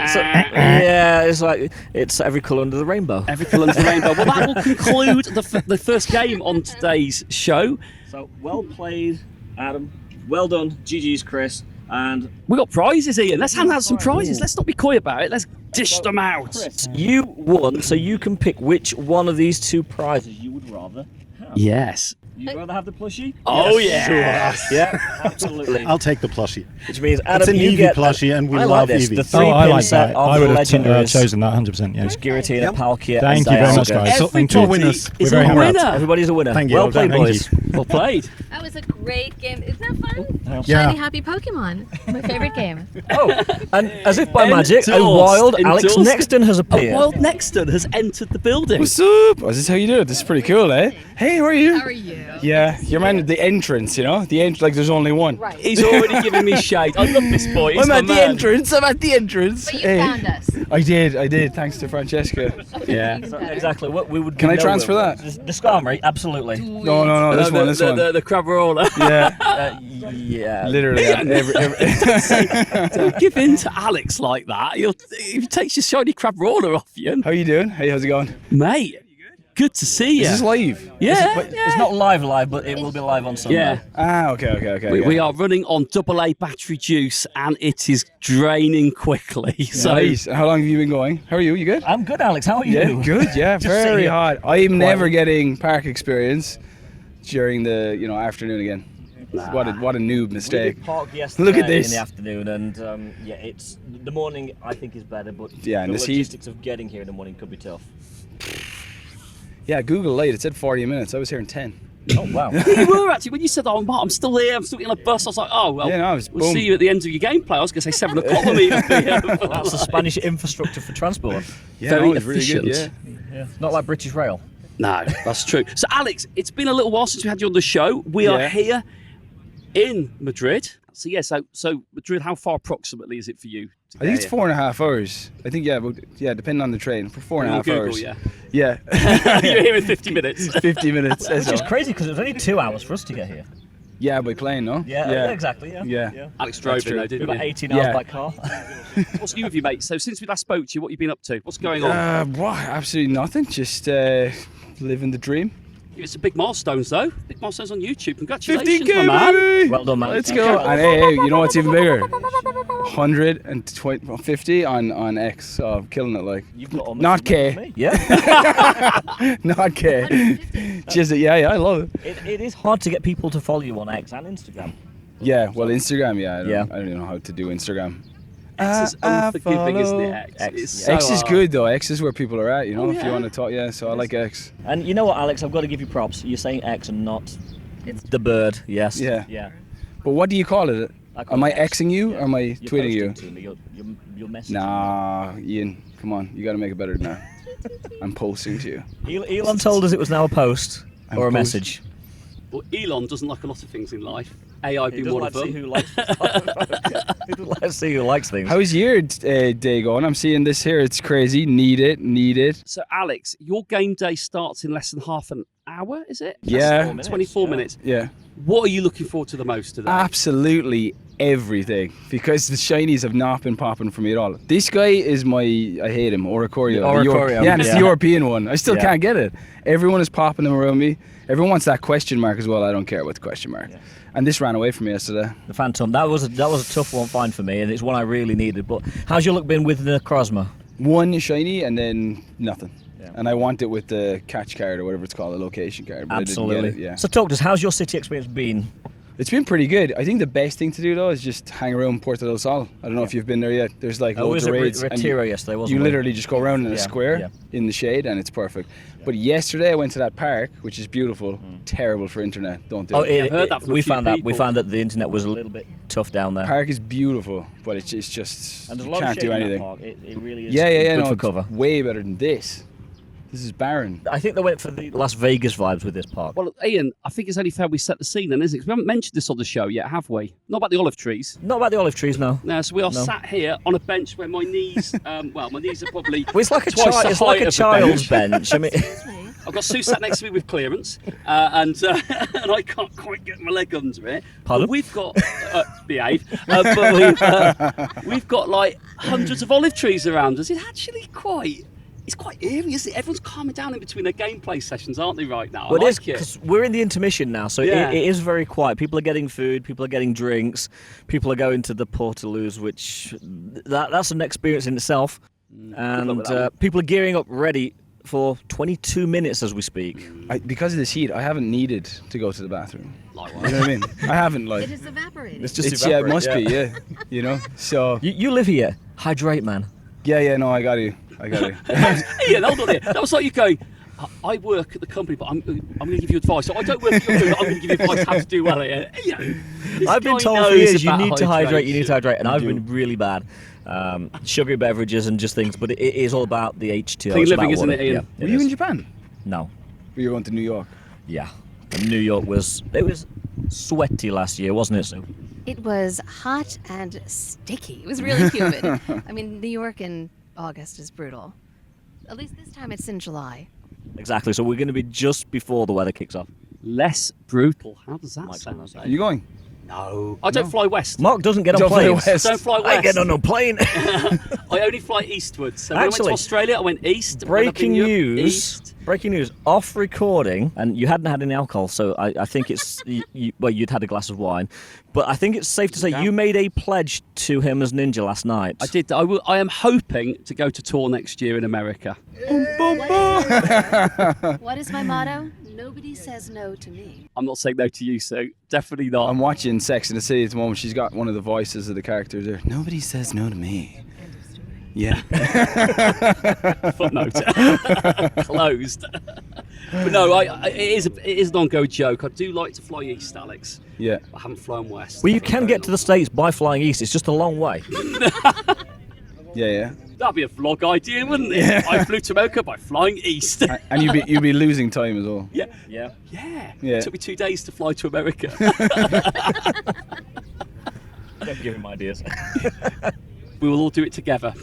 So, yeah, it's like, it's every colour under the rainbow. Every colour under the rainbow. Well, that will conclude the first game on today's show. So, well played, Adam. Well done. GG's, Chris. And we got prizes, Ian. Let's hand out some prizes. Let's not be coy about it. Let's dish them out. Chris, you won, so you can pick which one of these 2 prizes you would rather have. Yes. You'd rather have the plushie? Oh, yes. Yeah, absolutely. I'll take the plushie. Which means, Adam, It's an you Eevee get plushie, and we I love like this. Eevee. The three-pin I like set that. of I the would have legendaries. chosen that 100%. Yes. Giratina, Palkia, Thank and you very much, Dialga. guys. Thank you. Everybody We're is very a happy. winner. Everybody's a winner. Thank you. Well played, Thank boys. Well played. That was a great game. Isn't that fun? Yeah. Shiny Happy Pokemon. My favorite game. Oh, and as if by magic, a Endorsed, wild Alex endorsed. Nexton has A appeared. wild Nexton has entered the building. What's up? This is how you do it. This is pretty cool, eh? Hey, how are you? How are you? Yeah, you're man the entrance, you know? The like there's only one. Right. He's already giving me shade. I love this boy. He's I'm my at the man. entrance. I'm at the entrance. But you found us. I did. Thanks to Francesca. Yeah. So exactly what we would. Can I know transfer where- that? The Skarmory, absolutely. No, this one. The Crabberola. Yeah, Yeah. literally. Don't give in to Alex like that. If he takes your shiny Crabberola off you, How you doing? Hey, how's it going? mate. Good to see you. Is this live? Yeah, It's not live, but it will be live on Sunday. yeah. Ah, okay. We are running on AA battery juice, and it is draining quickly. So Nice. How long have you been going? How are you? You good? I'm good, Alex. How are you? Yeah, good. Yeah, Just very sitting hot. I'm never getting park experience during the afternoon again. What a noob We mistake. did park yesterday Look at this. in the afternoon, and it's the morning. I think is better, but Yeah, and the this heat- logistics of getting here in the morning could be tough. Yeah, Google Light. It said 40 minutes. I was here in 10. Oh wow! you were actually when you said, "Oh, I'm still here. I'm still getting a bus." I was like, "Oh, well, Yeah, no, it was we'll boom. see you at the end of your gameplay." I was going to say 7 o'clock. I mean, That's the Spanish infrastructure for transport. Yeah, Very no, it was really good, efficient. Yeah, not like British Rail. No, that's true. So, Alex, it's been a little while since we had you on the show. We are Yeah. here in Madrid. So, yeah, so Madrid, how far approximately is it for you? to I think get it's 4.5 hours. I think, depending on the train, for four and a On half Google, hours. yeah. Yeah. You're here in 50 minutes. 50 minutes. Which is crazy because it was only 2 hours for us to get here. Yeah, by plane, no? Yeah, exactly. Yeah. Alex drove in, true. though, didn't About you? 18 hours Yeah. by car. What's new with you, mate? So, since we last spoke to you, what have you been up to? What's going on? What? Absolutely nothing. Just living the dream. It's some big milestones, though. Big milestones on YouTube. Congratulations, 50K, my man. baby! Well done, man. Let's go. And hey, you know what's even bigger? 150 on X. So I'm killing it, like. You've got almost Not as many as K. me. Yeah. Not K. Just, yeah, I love it. It is hard to get people to follow you on X and Instagram. Yeah, well, Instagram, Yeah. I don't even know how to do Instagram. X is unforgiving, isn't it, X? X, It's yeah. so X is hard. good, though. X is where people are at, you know, if yeah. you want to talk. Yeah, so I like X. And you know what, Alex? I've got to give you props. You're saying X and not the bird. Yes. Yeah. Yeah. But what do you call it? I call Am I it X. Xing you Yeah. or am I You're tweeting you? posting to me. You're messaging Nah, Ian, come on. You got to make it better than that. I'm posting to you. me. Elon told us it was now a post I'm or a post- message. Well, Elon doesn't like a lot of things in life. AI He being doesn't one like of to see them. who likes. He doesn't like to see who likes things. How's your day going? I'm seeing this here. It's crazy. Need it. So, Alex, your game day starts in less than half an hour, is it? Yeah. 4 minutes, 24 yeah. minutes. Yeah. What are you looking forward to the most today? Absolutely everything. Because the shinies have not been popping for me at all. This guy is I hate him, Oricorio. Oricorio, Yeah, and it's yeah. the European one. I still Yeah. can't get it. Everyone is popping them around me. Everyone wants that question mark as well. I don't care about the question mark. Yeah. And this ran away from me yesterday. The Phantom. That was a tough one find for me, and it's one I really needed. But how's your luck been with the Krosma? One shiny and then nothing. Yeah. And I want it with the catch card or whatever it's called, the location card. But Absolutely. I didn't get it, yeah. So talk to us. How's your city experience been? It's been pretty good. I think the best thing to do though is just hang around Puerto del Sol. I don't know if you've been there yet. There's like I was loads of at raids. and Retiro yesterday, wasn't you we? literally just go around in a Yeah, square yeah. in the shade and it's perfect. But yesterday I went to that park, which is beautiful. Terrible for internet. Don't do it. I've heard that from a we few found that we people. found that the internet was a little bit tough down there. Park is beautiful, but it's just And there's a you lot can't of shade do in that anything. park. It really is. Yeah, good no, for it's cover. way better than this. This is barren. I think they went for the Las Vegas vibes with this park. Well, Ian, I think it's only fair we set the scene then, isn't it? 'Cause we haven't mentioned this on the show yet, have we? Not about the olive trees. Not about the olive trees, no. No, so we are No. sat here on a bench where my knees, my knees are probably Well, it's like a twice the it's like height a of the child's bench. bench. I mean, I've got Sue sat next to me with clearance, and I can't quite get my leg under it. Pardon? But we've got behave, but we've got like hundreds of olive trees around us. It's actually it's quite eerie, isn't it? Everyone's calming down in between their gameplay sessions, aren't they, right now? well, I it is like it. because we're in the intermission now, so Yeah. it is very quiet. People are getting food, people are getting drinks, people are going to the Portaloos, which that's an experience in itself. luck with And that one. people are gearing up ready for 22 minutes as we speak. Because of this heat, I haven't needed to go to the bathroom. Likewise. You know what I mean? I haven't, like... It is evaporating. It's just yeah, it must be, yeah. You know? So... You live here. Hydrate, man. Yeah, no, I got you. Ian, hold on here. That was like you going, I work at the company, but I'm going to give you advice. So I don't work at your company, but I'm going to give you advice how to do well here. I've been told for years you need to hydrate, and I've been really bad. Sugary beverages and just things, but it is all about the H2O. Clean living, isn't it, Ian? Were you in Japan? No. Were you going to New York? Yeah. And New York was sweaty last year, wasn't it, Sue? It was hot and sticky. It was really humid. I mean, New York in August is brutal. At least this time it's in July. Exactly. So we're going to be just before the weather kicks off. Less brutal. How does that sound? Are you going? No. I don't fly west. Mark doesn't get on planes. I don't fly west. I get on a plane. I only fly eastwards. So when I went to Australia, I went east. Breaking news. Off recording, and you hadn't had any alcohol, so I think it's... you'd had a glass of wine. But I think it's safe to say you made a pledge to him as Ninja last night. I did. I am hoping to go to tour next year in America. What is my motto? Nobody says no to me. I'm not saying no to you, so definitely not. I'm watching Sex and the City at the moment. She's got one of the voices of the characters there. Nobody says no to me. Yeah. Footnote. Closed. But no, it is an ongoing joke. I do like to fly east, Alex. Yeah. I haven't flown west. Well, you can get to the States by flying east. It's just a long way. Yeah. That'd be a vlog idea, wouldn't it? Yeah. I flew to America by flying east. And you'd be losing time as well. Yeah. It took me 2 days to fly to America. Don't give him ideas. We will all do it together.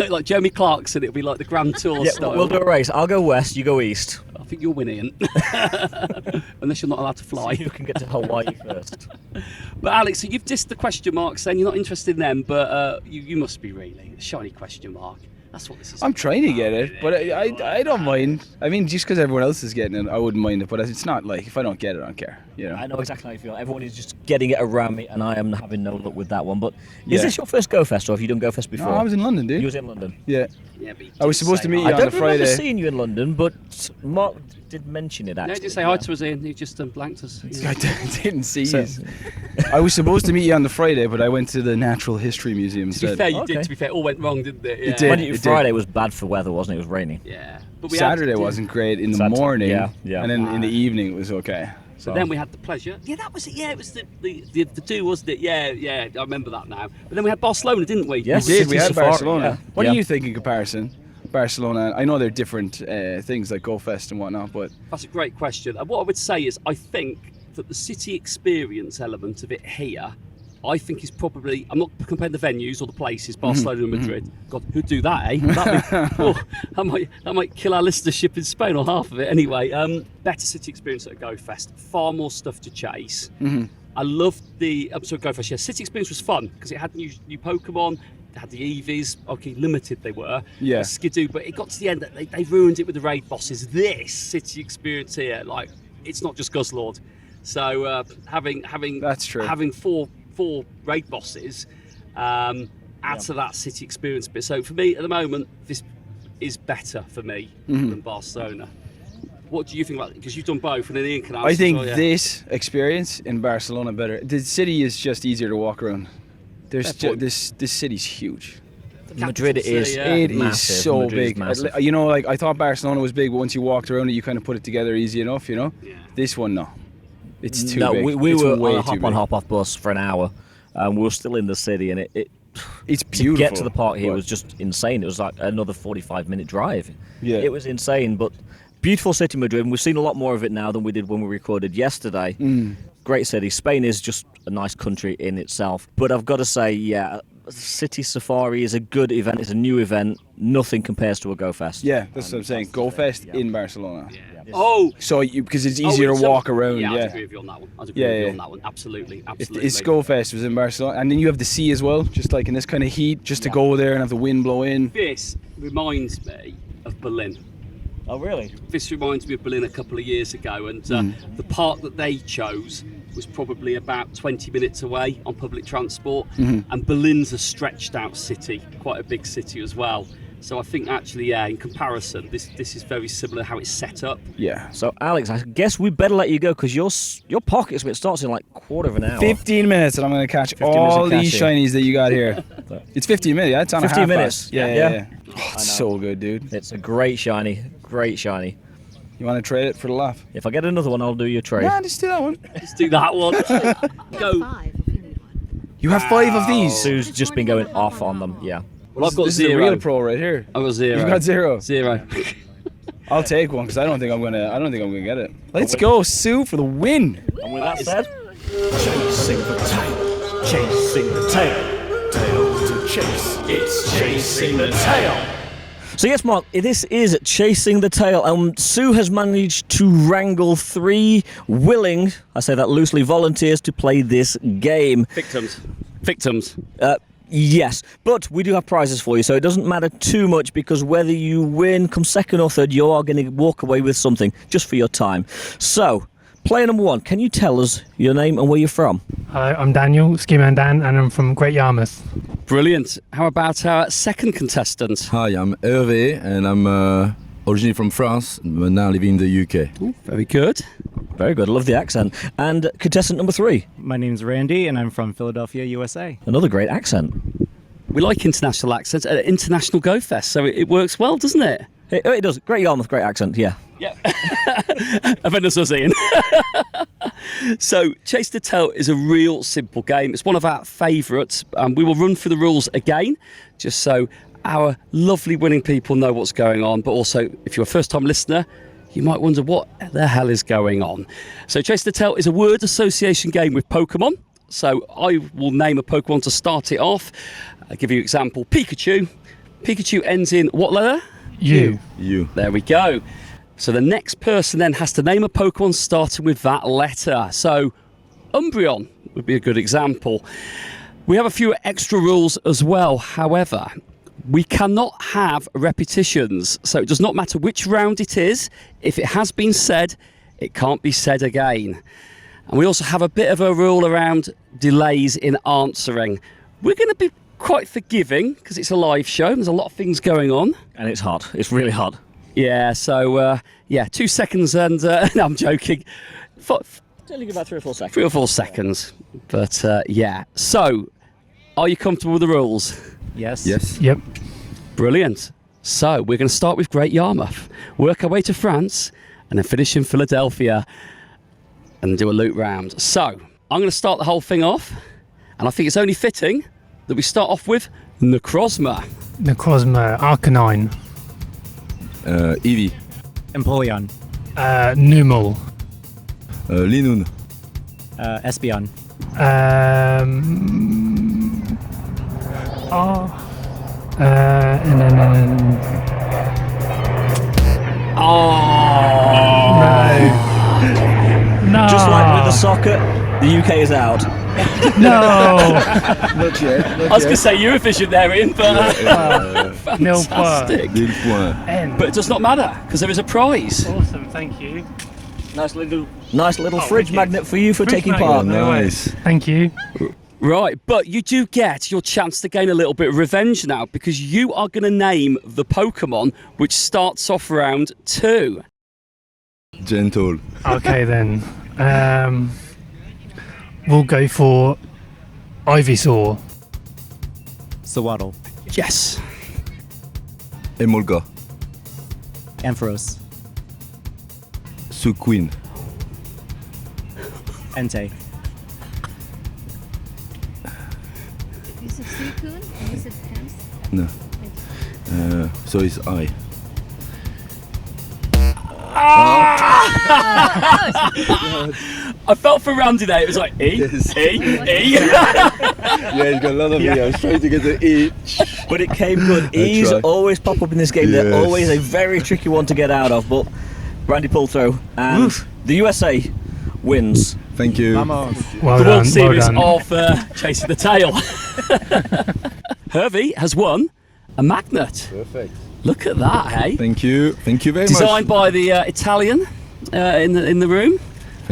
Like Jeremy Clarkson, it'll be like the Grand Tour style. We'll do a race. I'll go west, you go east. I think you'll win, Ian. Unless you're not allowed to fly. So you can get to Hawaii first. But Alex, so you've dissed the question mark saying you're not interested in them, but you must be really. A shiny question mark. That's what this is. I'm trying to get it, but I don't mind. I mean, just because everyone else is getting it, I wouldn't mind it. But it's not like, if I don't get it, I don't care. You know. I know exactly how you feel. Everyone is just getting it around me, and I am having no luck with that one. But is this your first GOFest, or have you done GOFest before? No, I was in London, dude. You was in London? Yeah. But I was supposed to meet you I on the don't Friday. remember seeing you in London, but Mark did mention it, actually. No, just say hi to us, Ian. He just blanked us. I didn't see you. I was supposed to meet you on the Friday, but I went to the Natural History Museum instead. To be fair, you did. To be fair, it all went wrong, didn't it? Yeah. It did. When Friday was bad for weather, wasn't it? It was raining. Yeah. But Saturday wasn't great in the morning. Yeah. And then in the evening it was okay. So then we had the pleasure. Yeah, that was it. Yeah, it was the two, wasn't it? Yeah. I remember that now. But then we had Barcelona, didn't we? Yes, we did. We had Safari, Barcelona. yeah. What do you think in comparison? Barcelona, I know they're different things like GOFest and whatnot, but... That's a great question. And what I would say is I think that the city experience element of it here, I think is probably... I'm not comparing the venues or the places, Barcelona and Madrid. God, who'd do that, eh? That might kill our listenership in Spain, or half of it anyway. Better city experience at a GOFest. Far more stuff to chase. I loved the... GOFest, yeah. City experience was fun because it had new Pokemon. Had the EVs, okay, limited they were. Yeah. Skidoo, but it got to the end that they ruined it with the raid bosses. This city experience here, like, it's not just Guzzlord. So having that's true. Having four raid bosses add to that city experience bit. So for me at the moment, this is better for me than Barcelona. What do you think about it? Because you've done both, and then Ian can answer. I think this experience in Barcelona better. The city is just easier to walk around. This city's huge. Madrid is massive. So Madrid big. Is massive. You know, like I thought Barcelona was big, but once you walked around it, you kind of put it together easy enough. You know. Yeah. This one, no. It's too big. We were on a hop-on, hop-off bus for an hour, and we were still in the city, and it's beautiful. To get to the park here was just insane. It was like another 45-minute drive. Yeah. It was insane, but beautiful city, Madrid. And we've seen a lot more of it now than we did when we recorded yesterday. Great city. Spain is just a nice country in itself. But I've got to say, City Safari is a good event. It's a new event. Nothing compares to a GOFest. Yeah, that's what I'm saying. GOFest in Barcelona. Yeah. Oh! So because it's easier to walk around. Yeah, I'd agree with you on that one. On that one. Absolutely. If GOFest was in Barcelona, and then you have the sea as well, just like in this kind of heat, just to go there and have the wind blow in. This reminds me of Berlin. Oh, really? This reminds me of Berlin a couple of years ago, and the park that they chose was probably about 20 minutes away on public transport, and Berlin's a stretched out city, quite a big city as well. So I think actually, yeah, in comparison, this is very similar how it's set up. Yeah. So Alex, I guess we better let you go because your pocket split starts in like quarter of an hour. 15 minutes and I'm going to catch all these shinies that you got here. It's 15 minutes, yeah? It's on 15 minutes. Yeah. Oh, it's so good, dude. It's a great shiny. Great shiny. You want to trade it for the laugh? If I get another one, I'll do your trade. Yeah, just do that one. Let's do that one. Go. You have 5 of these. Sue's just been going off on them, yeah. Well, I've got this 0. Is a real pro right here. I've got 0. You've got 0. 0. I'll take one because I don't think I'm gonna get it. Let's go, Sue, for the win. And with that said, chasing the tail, chasing the tail, tail to chase. It's chasing the tail. So yes, Mark, this is Chasing the Tail. Sue has managed to wrangle 3 willing, I say that loosely, volunteers to play this game. Victims. Yes, but we do have prizes for you, so it doesn't matter too much because whether you win, come second or third, you are going to walk away with something just for your time. So, player number 1, can you tell us your name and where you're from? Hello, I'm Daniel, Ski Man Dan, and I'm from Great Yarmouth. Brilliant. How about our second contestant? Hi, I'm Hervé, and I'm originally from France, but now living in the UK. Ooh, very good. Very good, love the accent. And contestant number 3? My name's Randy, and I'm from Philadelphia, USA. Another great accent. We like international accents at International GOFest, so it works well, doesn't it? It does. Great Yarmouth, great accent, yeah. Yeah. I bet this was Ian. So, Chase the Tail is a real simple game. It's one of our favourites. We will run through the rules again, just so our lovely winning people know what's going on. But also, if you're a first-time listener, you might wonder what the hell is going on. So, Chase the Tail is a word association game with Pokemon. So, I will name a Pokemon to start it off. I'll give you an example. Pikachu. Pikachu ends in what letter? U. There we go. So the next person then has to name a Pokemon starting with that letter. So Umbreon would be a good example. We have a few extra rules as well. However, we cannot have repetitions. So it does not matter which round it is. If it has been said, it can't be said again. And we also have a bit of a rule around delays in answering. We're going to be quite forgiving because it's a live show. There's a lot of things going on. And it's hot. It's really hot. Yeah, so, 2 seconds and... no, I'm joking. It's only about 3 or 4 seconds. 3 or 4 seconds. But, yeah. So, are you comfortable with the rules? Yes. Yep. Brilliant. So, we're going to start with Great Yarmouth, work our way to France, and then finish in Philadelphia and do a loot round. So, I'm going to start the whole thing off, and I think it's only fitting that we start off with Necrozma. Necrozma, Arcanine. Eevee. Empoleon. Numel. Linoon. Espeon. And then... No. Just like with the soccer, the UK is out. No. Not yet. I was going to say Eurovision there, Ian, but fantastic. But it does not matter because there is a prize. Awesome, thank you. Nice little fridge magnet for you for taking part. Nice. Thank you. Right, but you do get your chance to gain a little bit of revenge now because you are going to name the Pokemon which starts off round 2. Gentle. Okay then. We'll go for Ivysaur. Sewaddle. Yes. Emolga. Ampharos. Suquin. Entei. You said Suicune and you said Pants? No. So it's I. I felt for Randy there. It was like E, Yes. E. Yeah, he's got a lot of me. I was trying to get the E. But it came good. E's tried. always pop up in this game. They're Yes. always a very tricky one to get out of. But Randy pulled through, and the USA wins. Thank you. Well The done, World Series well of Chasing the Tail. Hervey has won a magnet. Perfect. Look at that, hey? Thank you. Thank you very much. Designed by the Italian in the room.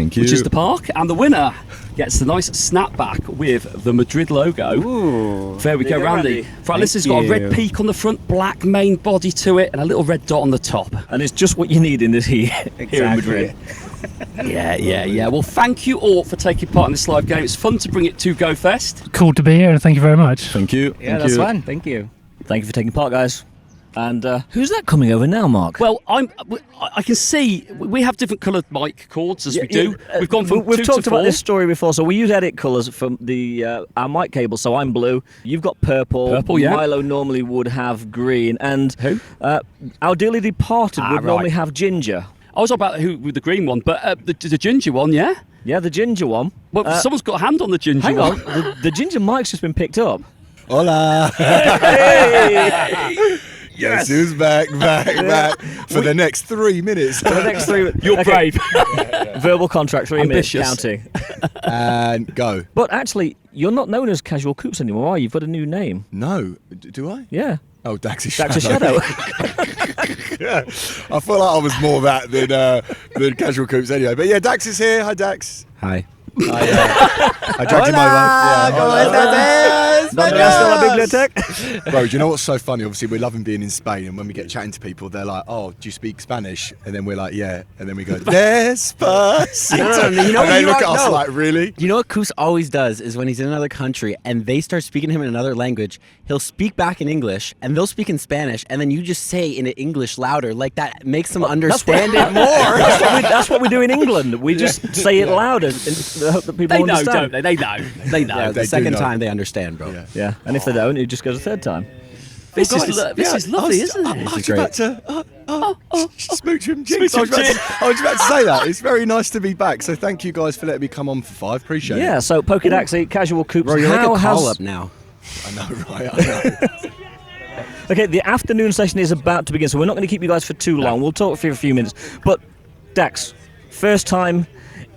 Thank you. Which is the park, and the winner gets the nice snapback with the Madrid logo. Ooh. There we go, Randy. For our listeners, it's got a red peak on the front, black main body to it, and a little red dot on the top. And it's just what you need in this here in Madrid. Yeah. Well, thank you all for taking part in this live game. It's fun to bring it to GoFest. Cool to be here. Thank you very much. Thank you. Yeah, that's fun. Thank you. Thank you for taking part, guys. And who's that coming over now, Mark? Well, I can see we have different coloured mic cords as we do. We've gone from We've 2 talked to about 4. this story before, so we use edit colours from the our mic cable. So I'm blue. You've got purple. Purple, yeah. Milo normally would have green, and Who? our dearly departed would normally have ginger. I was about who with the green one, but the ginger one, yeah. Yeah, the ginger one. Well, someone's got a hand on the ginger Hang one. on, the ginger mic's just been picked up. Hola. Hey! Yes, who's back for the next 3 minutes. For the next 3 minutes. You're brave. Verbal contract, 3 minutes, Ambitious. counting. And go. But actually, you're not known as Casual Coops anymore, are you? You've got a new name. No, do I? Yeah. Oh, Daxi Daxi Shadow. Yeah, I feel like I was more that than Casual Coops anyway. But yeah, Dax is here. Hi, Dax. Hi. I dragged him over. Bro, do you know what's so funny? Obviously, we're loving being in Spain, and when we get chatting to people, they're like, "Oh, do you speak Spanish?" And then we're like, "Yeah," and then we go, "Despacito." No, you know and they look what, at us like, "Really?" You know what Coops always does is when he's in another country and they start speaking to him in another language, he'll speak back in English and they'll speak in Spanish, and then you just say in English louder, like that makes them understand it more. That's what we do in England. We just say it louder and hope that people They know, understand. don't they? They know. Yeah, they the second do know. time they understand, bro. Yeah, and if they don't, it just goes a third time. This is lovely, isn't it? I was about to smooch him, Jinx. I was about to say that. It's very nice to be back. So thank you guys for letting me come on for 5. Appreciate it. Yeah, so PokéDaxi, Casual Coops. Bro, you're like a call-up now. I know, right? I know. Okay, the afternoon session is about to begin, so we're not going to keep you guys for too long. We'll talk for a few minutes. But, Dax, first time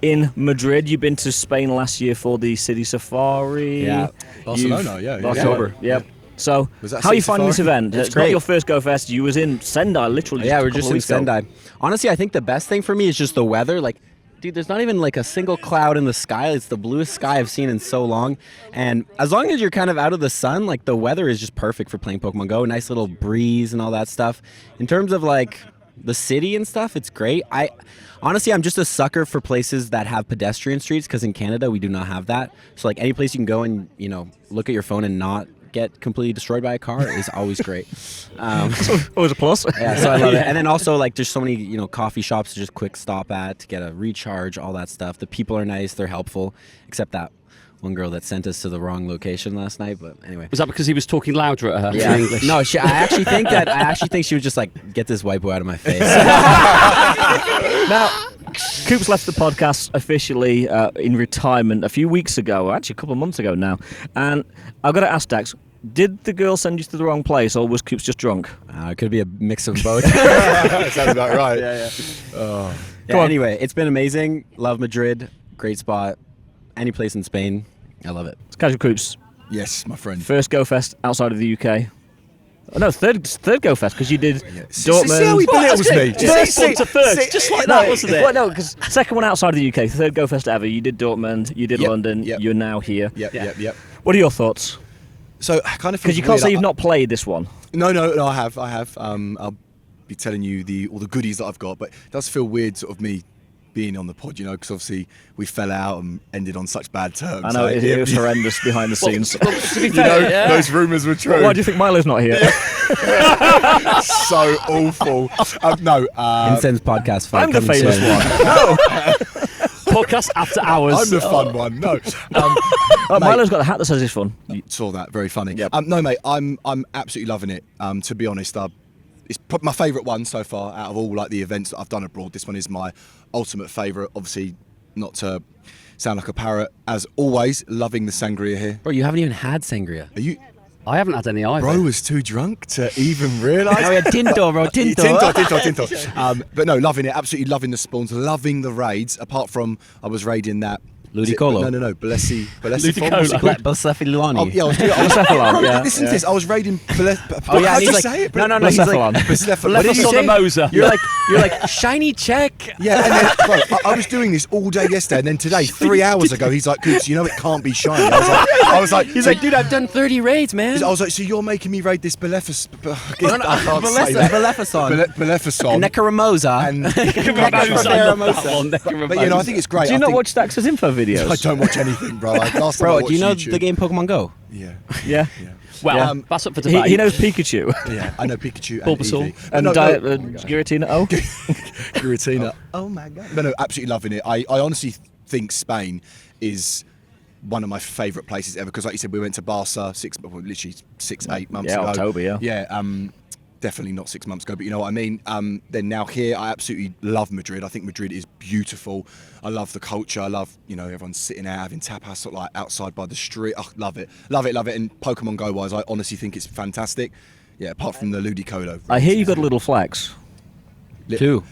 in Madrid. You've been to Spain last year for the City Safari. Yeah. Barcelona, yeah. October, yeah. So, Was that how are you City finding this Safari? event? It's It's not great. your first GoFest. You was in Sendai, literally. Yeah, just we're a couple just of in weeks ago. Sendai. Honestly, I think the best thing for me is just the weather. Like, dude, there's not even like a single cloud in the sky. It's the bluest sky I've seen in so long. And as long as you're kind of out of the sun, like the weather is just perfect for playing Pokemon Go. Nice little breeze and all that stuff. In terms of like the city and stuff, it's great. Honestly, I'm just a sucker for places that have pedestrian streets because in Canada we do not have that. So like any place you can go and, you know, look at your phone and not get completely destroyed by a car is always great. Always a plus. Yeah, so I love it. And then also like there's so many, you know, coffee shops to just quick stop at to get a recharge, all that stuff. The people are nice, they're helpful, except that one girl that sent us to the wrong location last night. But anyway, Was that because he was talking louder at her? yeah. in English? No, I actually think she was just like, get this white boy out of my face. Now, Coops left the podcast officially in retirement a few weeks ago, actually a couple of months ago now. And I've got to ask Dax, did the girl send you to the wrong place, or was Coops just drunk? It could be a mix of both. Sounds about right. Yeah. Oh. Yeah, anyway, it's been amazing. Love Madrid. Great spot. Any place in Spain. I love it. It's Casual Coops. Yes, my friend. First GoFest outside of the UK. Oh, no, third GoFest, because you did Dortmund. See how he belittles me? Just like that, wasn't it? Well, no, because second one outside of the UK, third GoFest ever. You did Dortmund, you did London, you're now here. Yep. What are your thoughts? So I kind of because you can't say you've not played this one. No, I have. I'll be telling you all the goodies that I've got, but it does feel weird, sort of me being on the pod, you know, because obviously we fell out and ended on such bad terms. I know, it was horrendous behind the scenes. Well, to be fair, those rumours were true. Why do you think Milo's not here? So awful. No. Incensed podcast. I'm the famous one. No. Podcast after hours. I'm the fun one. No. Milo's got a hat that says he's fun. Saw that. Very funny. Yep. No, mate. I'm absolutely loving it. To be honest, it's my favourite one so far out of all like the events that I've done abroad. This one is my ultimate favourite. Obviously, not to sound like a parrot, as always, loving the sangria here. Bro, you haven't even had sangria. Are you? I haven't had any either. Bro was too drunk to even realise. No, we had Tinto, bro. Tinto. But no, loving it. Absolutely loving the spawns. Loving the raids. Apart from I was raiding that Ludicolo. No. Blessi Blessafilani. Oh, yeah, I was doing Listen to this. I was raiding. Oh yeah, and he's like, say it? no. He's like, Bleffasonamosa. You're like shiny check. Yeah, and then, bro, I was doing this all day yesterday, and then today, 3 hours ago, he's like, "Coops, you know it can't be shiny." I was like, he's like, dude, I've done 30 raids, man. I was like, so you're making me raid this Beleffason, and Necromosa, and Necromosa. But I think it's great. Do you not watch Dax's info videos? I don't watch anything, bro. Bro, do you know the game Pokemon GO? Yeah. Well, that's up for debate. He knows Pikachu. Yeah, I know Pikachu Bulbasaur. And Giratina. Oh, Giratina. Oh my god. No, absolutely loving it. I honestly think Spain is one of my favourite places ever because, like you said, we went to Barca literally 8 months ago. October. Yeah. Definitely not 6 months ago, but you know what I mean. Then now here, I absolutely love Madrid. I think Madrid is beautiful. I love the culture. I love, everyone's sitting out having tapas sort of like outside by the street. Oh, love it. And Pokemon Go wise, I honestly think it's fantastic. Yeah, apart from the Ludicolo. I hear you got a little flex. Two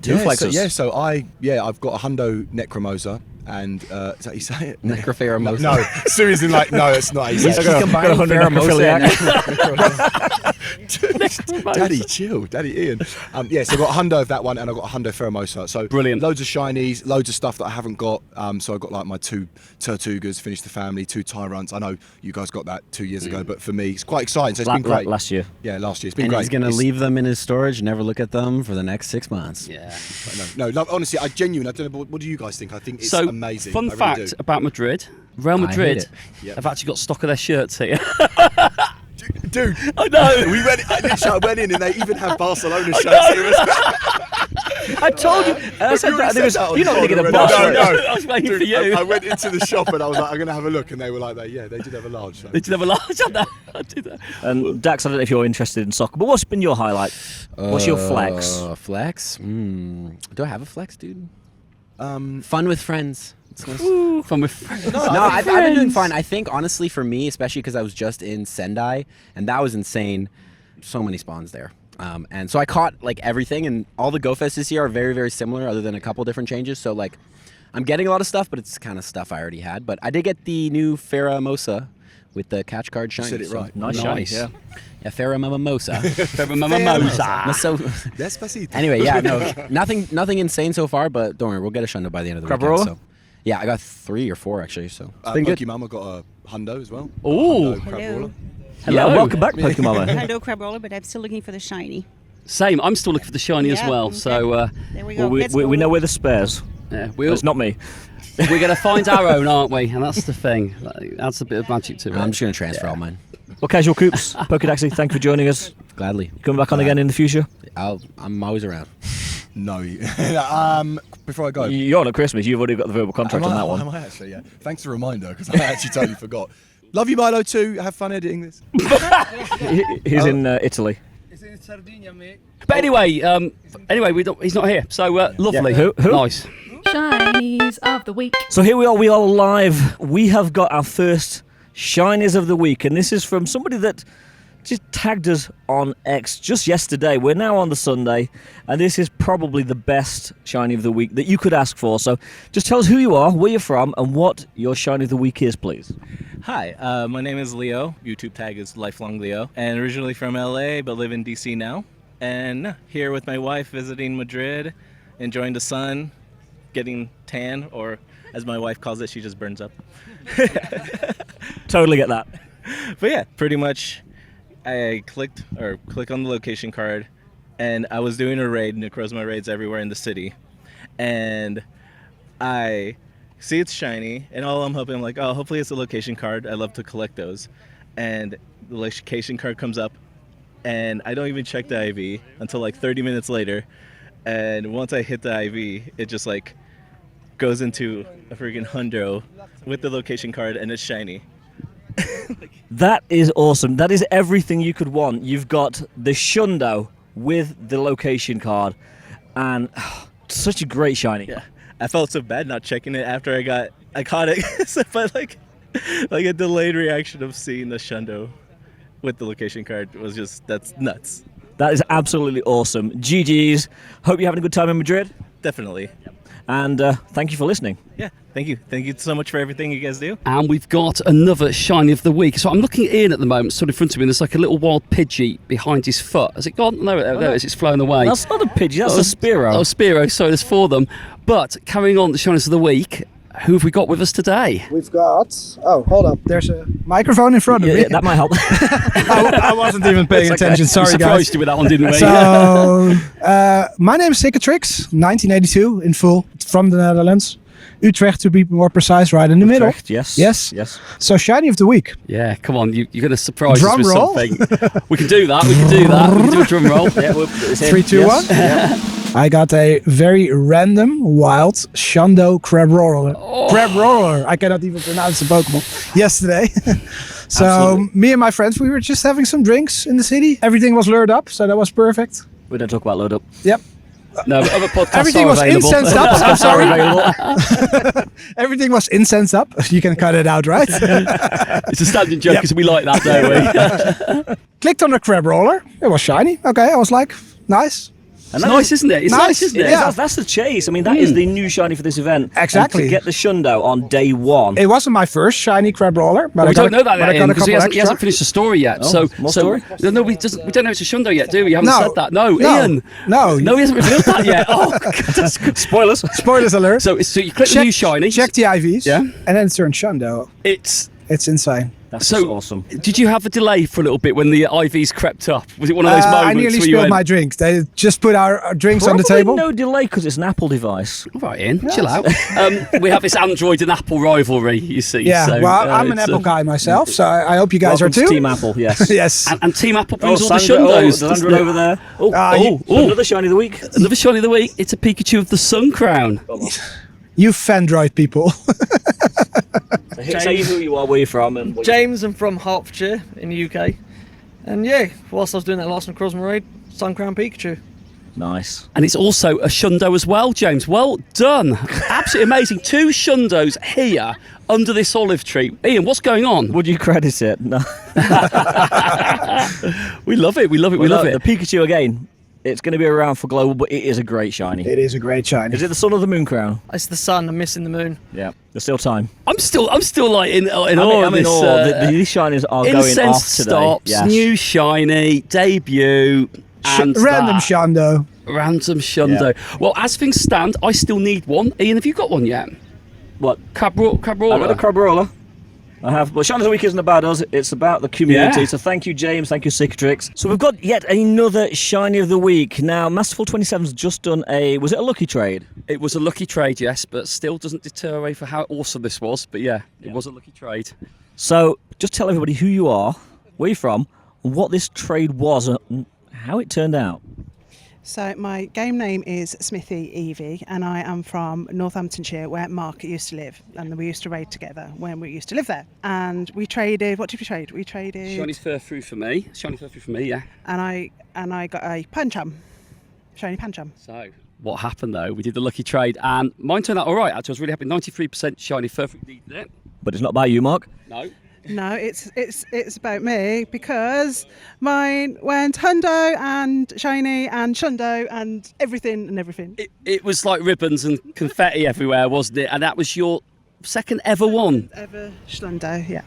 flexes. So I've got a Hundo Necromosa. And is that how you say it? Necropheromosa. No, seriously, no, it's not. He's combining Pheromosa. Daddy, chill, Daddy Ian. So I've got a Hundo of that one, and I've got a Hundo Pheromosa. So brilliant. Loads of shinies, loads of stuff that I haven't got. So I've got like my 2 Tortugas, Finished the Family, 2 Tyrants. I know you guys got that 2 years ago, but for me, it's quite exciting. So it's been great. Last year. Yeah, last year. It's been and great. He's going to leave them in his storage, never look at them for the next 6 months. Yeah. No, honestly, I don't know. What do you guys think? I think it's amazing. Fun fact about Madrid. Real Madrid have actually got stock of their shirts here. Dude, I know. I went in and they even have Barcelona shirts here. I told you. I said that. You're not going to get a Barcelona. No. I was waiting for you. I went into the shop and I was like, I'm going to have a look. And they were like, they did have a large. So. They did have a large. I did that. And Dax, I don't know if you're interested in soccer, but what's been your highlight? What's your flex? Flex? Do I have a flex, dude? Fun with friends. Fun with friends. I've been doing fine. I think, honestly, for me, especially because I was just in Sendai, and that was insane. So many spawns there. And so I caught, everything, and all the GoFests this year are very, very similar, other than a couple different changes. So, I'm getting a lot of stuff, but it's kind of stuff I already had. But I did get the new Pheromosa with the catch card shiny. You said it right. Nice. Yeah, Pheromosa. Pheromosa. Despacito. Anyway, nothing insane so far, but don't worry, we'll get a Shundo by the end of the weekend. So. Yeah, I got 3 or 4 actually. So it's been good. Pokemon got a Hundo as well. Oh, hello, welcome back, Pokemon. Hello, Crabroller, but I'm still looking for the shiny. Same. I'm still looking for the shiny as well. Okay. So there we go. We know where the spares. Yeah, it's not me. We're going to find our own, aren't we? And that's the thing. That's a bit of magic to it. I'm just going to transfer all mine. Well, Casual Coops, PokéDaxi, thank you for joining us. Gladly. Coming back on again in the future? I'm always around. No. Before I go. You're on at Christmas. You've already got the verbal contract on that one. Am I actually? Yeah. Thanks for the reminder, because I actually totally forgot. Love you, Milo, too. Have fun editing this. He's in Italy. He's in Sardinia, mate. But anyway, he's not here. So lovely. Yeah. Who? Nice. Shinies of the week. So here we are live. We have got our first Shinies of the week, and this is from somebody that just tagged us on X just yesterday. We're now on the Sunday, and this is probably the best Shiny of the week that you could ask for. So just tell us who you are, where you're from, and what your Shiny of the week is, please. Hi, my name is Leo. YouTube tag is Lifelong Leo, and originally from LA, but live in DC now. And here with my wife, visiting Madrid, enjoying the sun, getting tan, or as my wife calls it, she just burns up. Totally get that. But yeah, pretty much I click on the location card, and I was doing a raid, Necrozma raids everywhere in the city, and I see it's shiny, and all I'm hoping, hopefully it's a location card. I love to collect those. And the location card comes up, and I don't even check the IV until 30 minutes later, and once I hit the IV, it just goes into a freaking hundo with the location card, and it's shiny. That is awesome. That is everything you could want. You've got the Shundo with the location card, and such a great shiny. Yeah, I felt so bad not checking it after I caught it. But a delayed reaction of seeing the Shundo with the location card was that's nuts. That is absolutely awesome. GG's. Hope you're having a good time in Madrid. Definitely. And thank you for listening. Yeah, thank you. Thank you so much for everything you guys do. And we've got another shiny of the week. So I'm looking at Ian at the moment, stood in front of me, and there's like a little wild Pidgey behind his foot. Has it gone? No, there it is. It's flown away. That's not a Pidgey, that's a Spearow. Oh, Spearow. Sorry, there's 4 of them. But carrying on the shinies of the week, who have we got with us today? We've got... Oh, hold up. There's a microphone in front of me. Yeah, that might help. I wasn't even paying attention. Okay. Sorry, we guys. surprised you with that one, didn't we? So, my name is Cicatrix, 1982 in full, from the Netherlands. Utrecht, to be more precise, right in the middle. Yes. Yes. So, shiny of the week. Yeah, come on. You're going to surprise Drum us with roll. something. We can do that. We can do a drum roll. Yeah, 3, 2, 1. I got a very random, wild Shundo Crab Roller. Crab Roller. I cannot even pronounce the Pokemon. Yesterday. So Absolutely. me and my friends, we were just having some drinks in the city. Everything was lured up, so that was perfect. We don't talk about load up. Yep. No, other podcasts Everything are was available. incensed up. I'm sorry. Everything was incensed up. You can cut it out, right? It's a standing joke because we like that, don't we? Clicked on the Crab Roller. It was shiny. Okay, I was like, nice. It's nice, isn't it? It's nice, isn't it? Yeah. That's the chase. I mean, that is the new shiny for this event. Exactly. And to get the Shundo on day 1. It wasn't my first shiny Crab Roller, but Well, I we got don't know that but I yet, got a because he couple hasn't finished the story yet. Oh, more story? No, we don't know it's a Shundo yet, do we? You haven't No. said that. No, No. Ian. No. No, he hasn't revealed that yet. Oh, God, that's good. Spoilers. Spoilers alert. So you click the new shiny. Check the IVs. Yeah. And then it turned Shundo. It's insane. That's so awesome. Did you have a delay for a little bit when the IVs crept up? Was it one of those moments I nearly where you spilled went, my drink. They just put our drinks on the Probably table. no delay because it's an Apple device. All right, Ian, chill out. We have this Android and Apple rivalry, you see. Yeah, so, well, I'm an it's, Apple guy myself, so I hope you guys Welcome are too. to Team Apple, yes. Yes. And Team Apple brings all the Sandra, Shundos. there's Android over there. Another shiny of the week. Another shiny of the week. It's a Pikachu of the Sun Crown. You Fandroid people. Say who you are, where you're from. And James, I'm from Hertfordshire in the UK. And yeah, whilst I was doing that last Necrozma raid, Sun Crown Pikachu. Nice. And it's also a Shundo as well, James. Well done. Absolutely amazing. 2 Shundos here under this olive tree. Ian, what's going on? Would you credit it? No. We love it. We love it. We love it. The Pikachu again. It's going to be around for global, but it is a great shiny. It is a great shiny. Is it the Sun or the Moon Crown? It's the sun. I'm missing the moon. Yeah. There's still time. I'm still like in awe of I'm in this. awe. These shinies are going off Incensed today. stops, Yes. new shiny, debut, and Random that. Shundo. Random Shundo. Well, as things stand, I still need one. Ian, have you got one yet? What? Crab Roller? I've got a Crab Roller. I have. Well, Shiny of the Week isn't about us, it's about the community. Yeah. So thank you, James. Thank you, Cicatrix. So we've got yet another Shiny of the Week. Now, Masterful 27's just done was it a lucky trade? It was a lucky trade, yes, but still doesn't deter away for how awesome this was. But yeah, it was a lucky trade. So just tell everybody who you are, where you're from, and what this trade was, and how it turned out. So my game name is Smithy Evie, and I am from Northamptonshire, where Mark used to live, and we used to raid together when we used to live there. And we traded. What did we trade? We traded. Shiny Furfrou for me. Shiny Furfrou for me, yeah. And I got a Pancham, shiny Pancham. So what happened though? We did the lucky trade, and mine turned out all right. Actually, I was really happy. 93% Shiny Furfrou needed it. But it's not by you, Mark. No. No, it's about me, because mine went Hundo and Shiny and Shundo and everything. It was like ribbons and confetti everywhere, wasn't it? And that was your second ever one. Ever Shundo, yeah.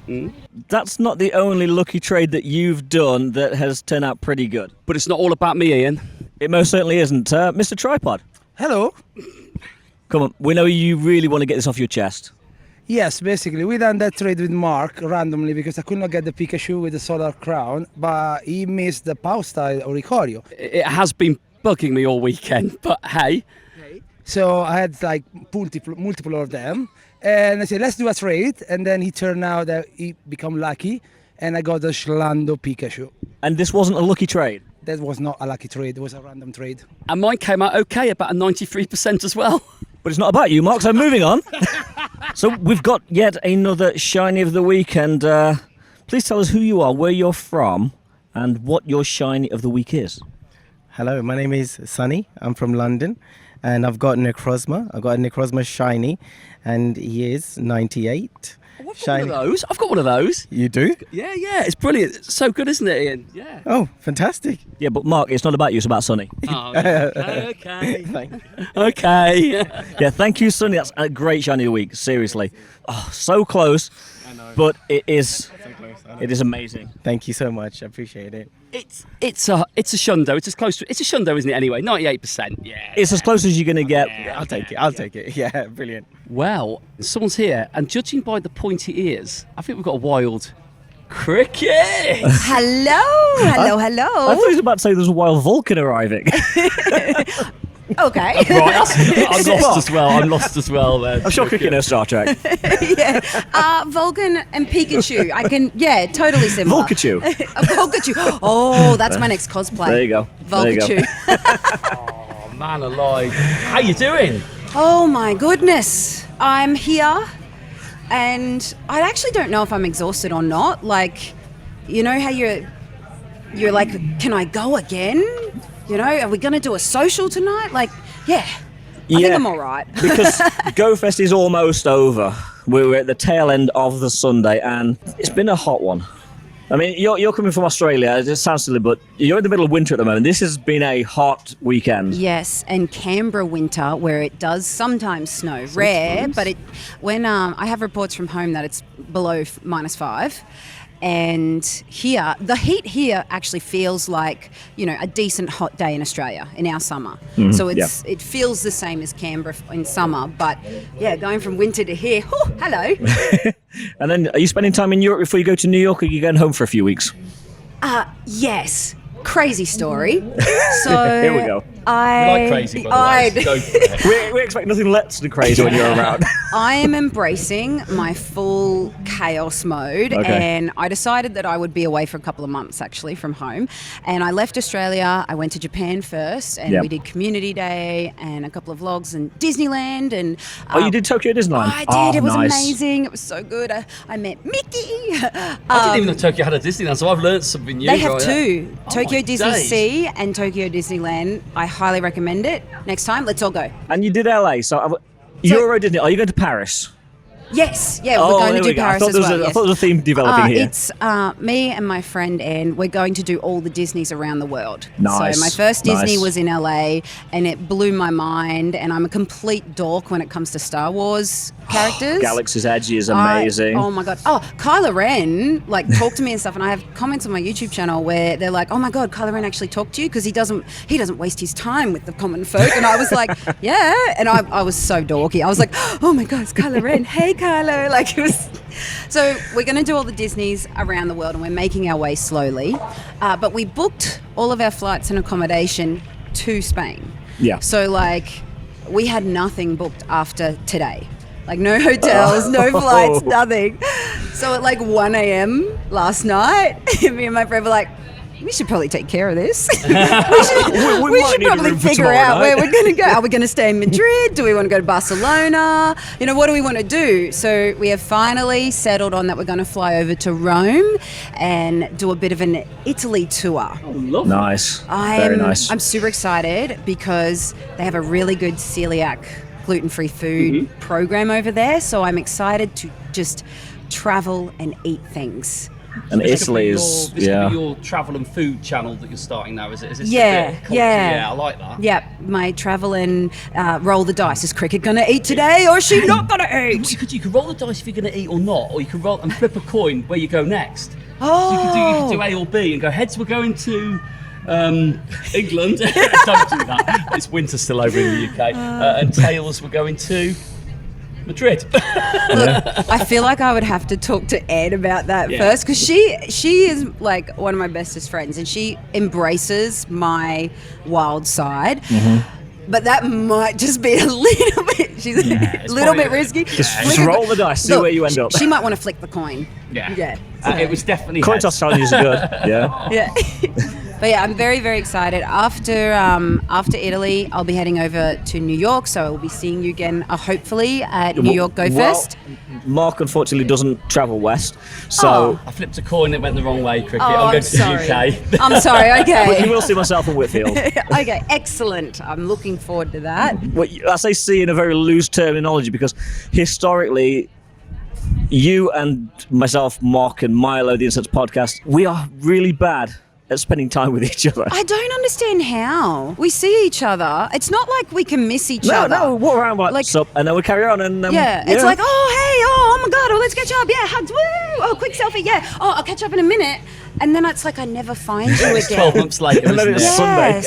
That's not the only lucky trade that you've done that has turned out pretty good. But it's not all about me, Ian. It most certainly isn't. Mr. Tripod. Hello. Come on, we know you really want to get this off your chest. Yes, basically, we done that trade with Mark randomly because I could not get the Pikachu with the Solar Crown, but he missed the Pow style Oricorio. It has been bugging me all weekend, but hey. So I had like multiple of them, and I said, let's do a trade, and then he turned out that he become lucky, and I got the Shlando Pikachu. And this wasn't a lucky trade? That was not a lucky trade, it was a random trade. And mine came out okay, about a 93% as well. But it's not about you, Mark, so moving on. So we've got yet another Shiny of the Week, and please tell us who you are, where you're from, and what your Shiny of the Week is. Hello, my name is Sunny. I'm from London, and I've got Necrozma. I've got a Necrozma Shiny, and he is 98. shiny. I've got one of those. You do? Yeah, it's brilliant. It's so good, isn't it, Ian? Yeah. Oh, fantastic. Yeah, but Mark, it's not about you, it's about Sonny. Oh, okay. Thank you. Okay. Yeah, thank you, Sonny. That's a great shiny of the week, seriously. Oh, so close, but it is amazing. Thank you so much. I appreciate it. It's a shundo. It's a shundo, isn't it? Anyway, 98%. Yeah. It's as close as you're going to get. Yeah, I'll take it. I'll take it. Yeah, brilliant. Well, someone's here, and judging by the pointy ears, I think we've got a wild Kriket. Hello. I thought he was about to say there's a wild Vulcan arriving. Okay. Right, I'm lost as well then. I'm sure Kriket knows Star Trek. Vulcan and Pikachu. Totally similar. Volkachu. Volkachu. Oh, that's my next cosplay. There you go. Volkachu. Oh, man alive. How you doing? Oh my goodness. I'm here and I actually don't know if I'm exhausted or not. Like, you know how you're like, can I go again? You know, are we going to do a social tonight? Like, I think I'm all right. Because GOFest is almost over. We're at the tail end of the Sunday, and it's been a hot one. I mean, you're coming from Australia. It sounds silly, but you're in the middle of winter at the moment. This has been a hot weekend. Yes, and Canberra winter, where it does sometimes snow. Rare, but when I have reports from home that it's below -5. And here, the heat here actually feels like, you know, a decent hot day in Australia in our summer. So it feels the same as Canberra in summer. But going from winter to here, hello. And then, are you spending time in Europe before you go to New York, or are you going home for a few weeks? Yes. Crazy story. So here we go. We like crazy, by the way. Go for it. we expect nothing less than crazy when you're around. I am embracing my full chaos mode, and I decided that I would be away for a couple of months actually from home. And I left Australia. I went to Japan first, and we did Community Day and a couple of vlogs in Disneyland. And you did Tokyo Disneyland? I did. It was amazing. It was so good. I met Mickey. I didn't even know Tokyo had a Disneyland, so I've learned something new. They have two. Tokyo Disney days. Sea and Tokyo Disneyland. I highly recommend it. Next time, let's all go. And you did LA, so Euro Disney. Are you going to Paris? Yes, we're going to do Paris as well. I thought there was a theme developing here. It's me and my friend Anne. We're going to do all the Disneys around the world. Nice. So my first Disney was in LA, and it blew my mind. And I'm a complete dork when it comes to Star Wars characters. Galaxy's Edge is amazing. Oh my god. Oh, Kylo Ren talked to me and stuff, and I have comments on my YouTube channel where they're like, "Oh my god, Kylo Ren actually talked to you because he doesn't waste his time with the common folk." And I was like, "Yeah," and I was so dorky. I was like, "Oh my god, it's Kylo Ren. Hey Kylo," like it was. So we're going to do all the Disneys around the world, and we're making our way slowly. But we booked all of our flights and accommodation to Spain. Yeah. So we had nothing booked after today. Like no hotels, no flights, nothing. So at 1 a.m. last night, me and my friend were like, we should probably take care of this. we should probably figure out where we're going to go. Are we going to stay in Madrid? Do we want to go to Barcelona? You know, what do we want to do? So we have finally settled on that we're going to fly over to Rome and do a bit of an Italy tour. Oh, lovely. Nice. Very nice. I'm super excited because they have a really good celiac gluten-free food program over there. So I'm excited to just travel and eat things. And Italy is This could be your travel and food channel that you're starting now, is it? Is this Yeah, I like that. Yeah, my travel and roll the dice. Is Kriket going to eat today or is she not going to eat? You could roll the dice if you're going to eat or not, or you can roll and flip a coin where you go next. Oh. So you could do A or B and go heads, we're going to England. Don't do that. It's winter still over in the UK. And tails, we're going to Madrid. Look, I feel like I would have to talk to Ed about that first, because she is one of my bestest friends, and she embraces my wild side. But that might just be a little bit. She's a little bit risky. Just roll the dice, see where you end up. She might want to flick the coin. Yeah. It was definitely coin toss challenges are good. Yeah. But yeah, I'm very, very excited. After Italy, I'll be heading over to New York, so I'll be seeing you again, hopefully, at New York GOFest. Well, Mark unfortunately doesn't travel west, so I flipped a coin. It went the wrong way. Kriket. I'm going to the UK. I'm sorry. Okay. You will see myself in Whitfield. Okay, excellent. I'm looking forward to that. Well, I say "see" in a very loose terminology because historically, you and myself, Mark and Milo, the Incensed podcast, we are really bad at spending time with each other. I don't understand how. We see each other. It's not like we can miss each other. No, walk around like, sup, and then we carry on. And it's like, oh my God, let's catch up. Yeah, hugs, woo. Oh, quick selfie, yeah. Oh, I'll catch up in a minute. And then it's like I never find you again. 12 months later, and then it's Sunday.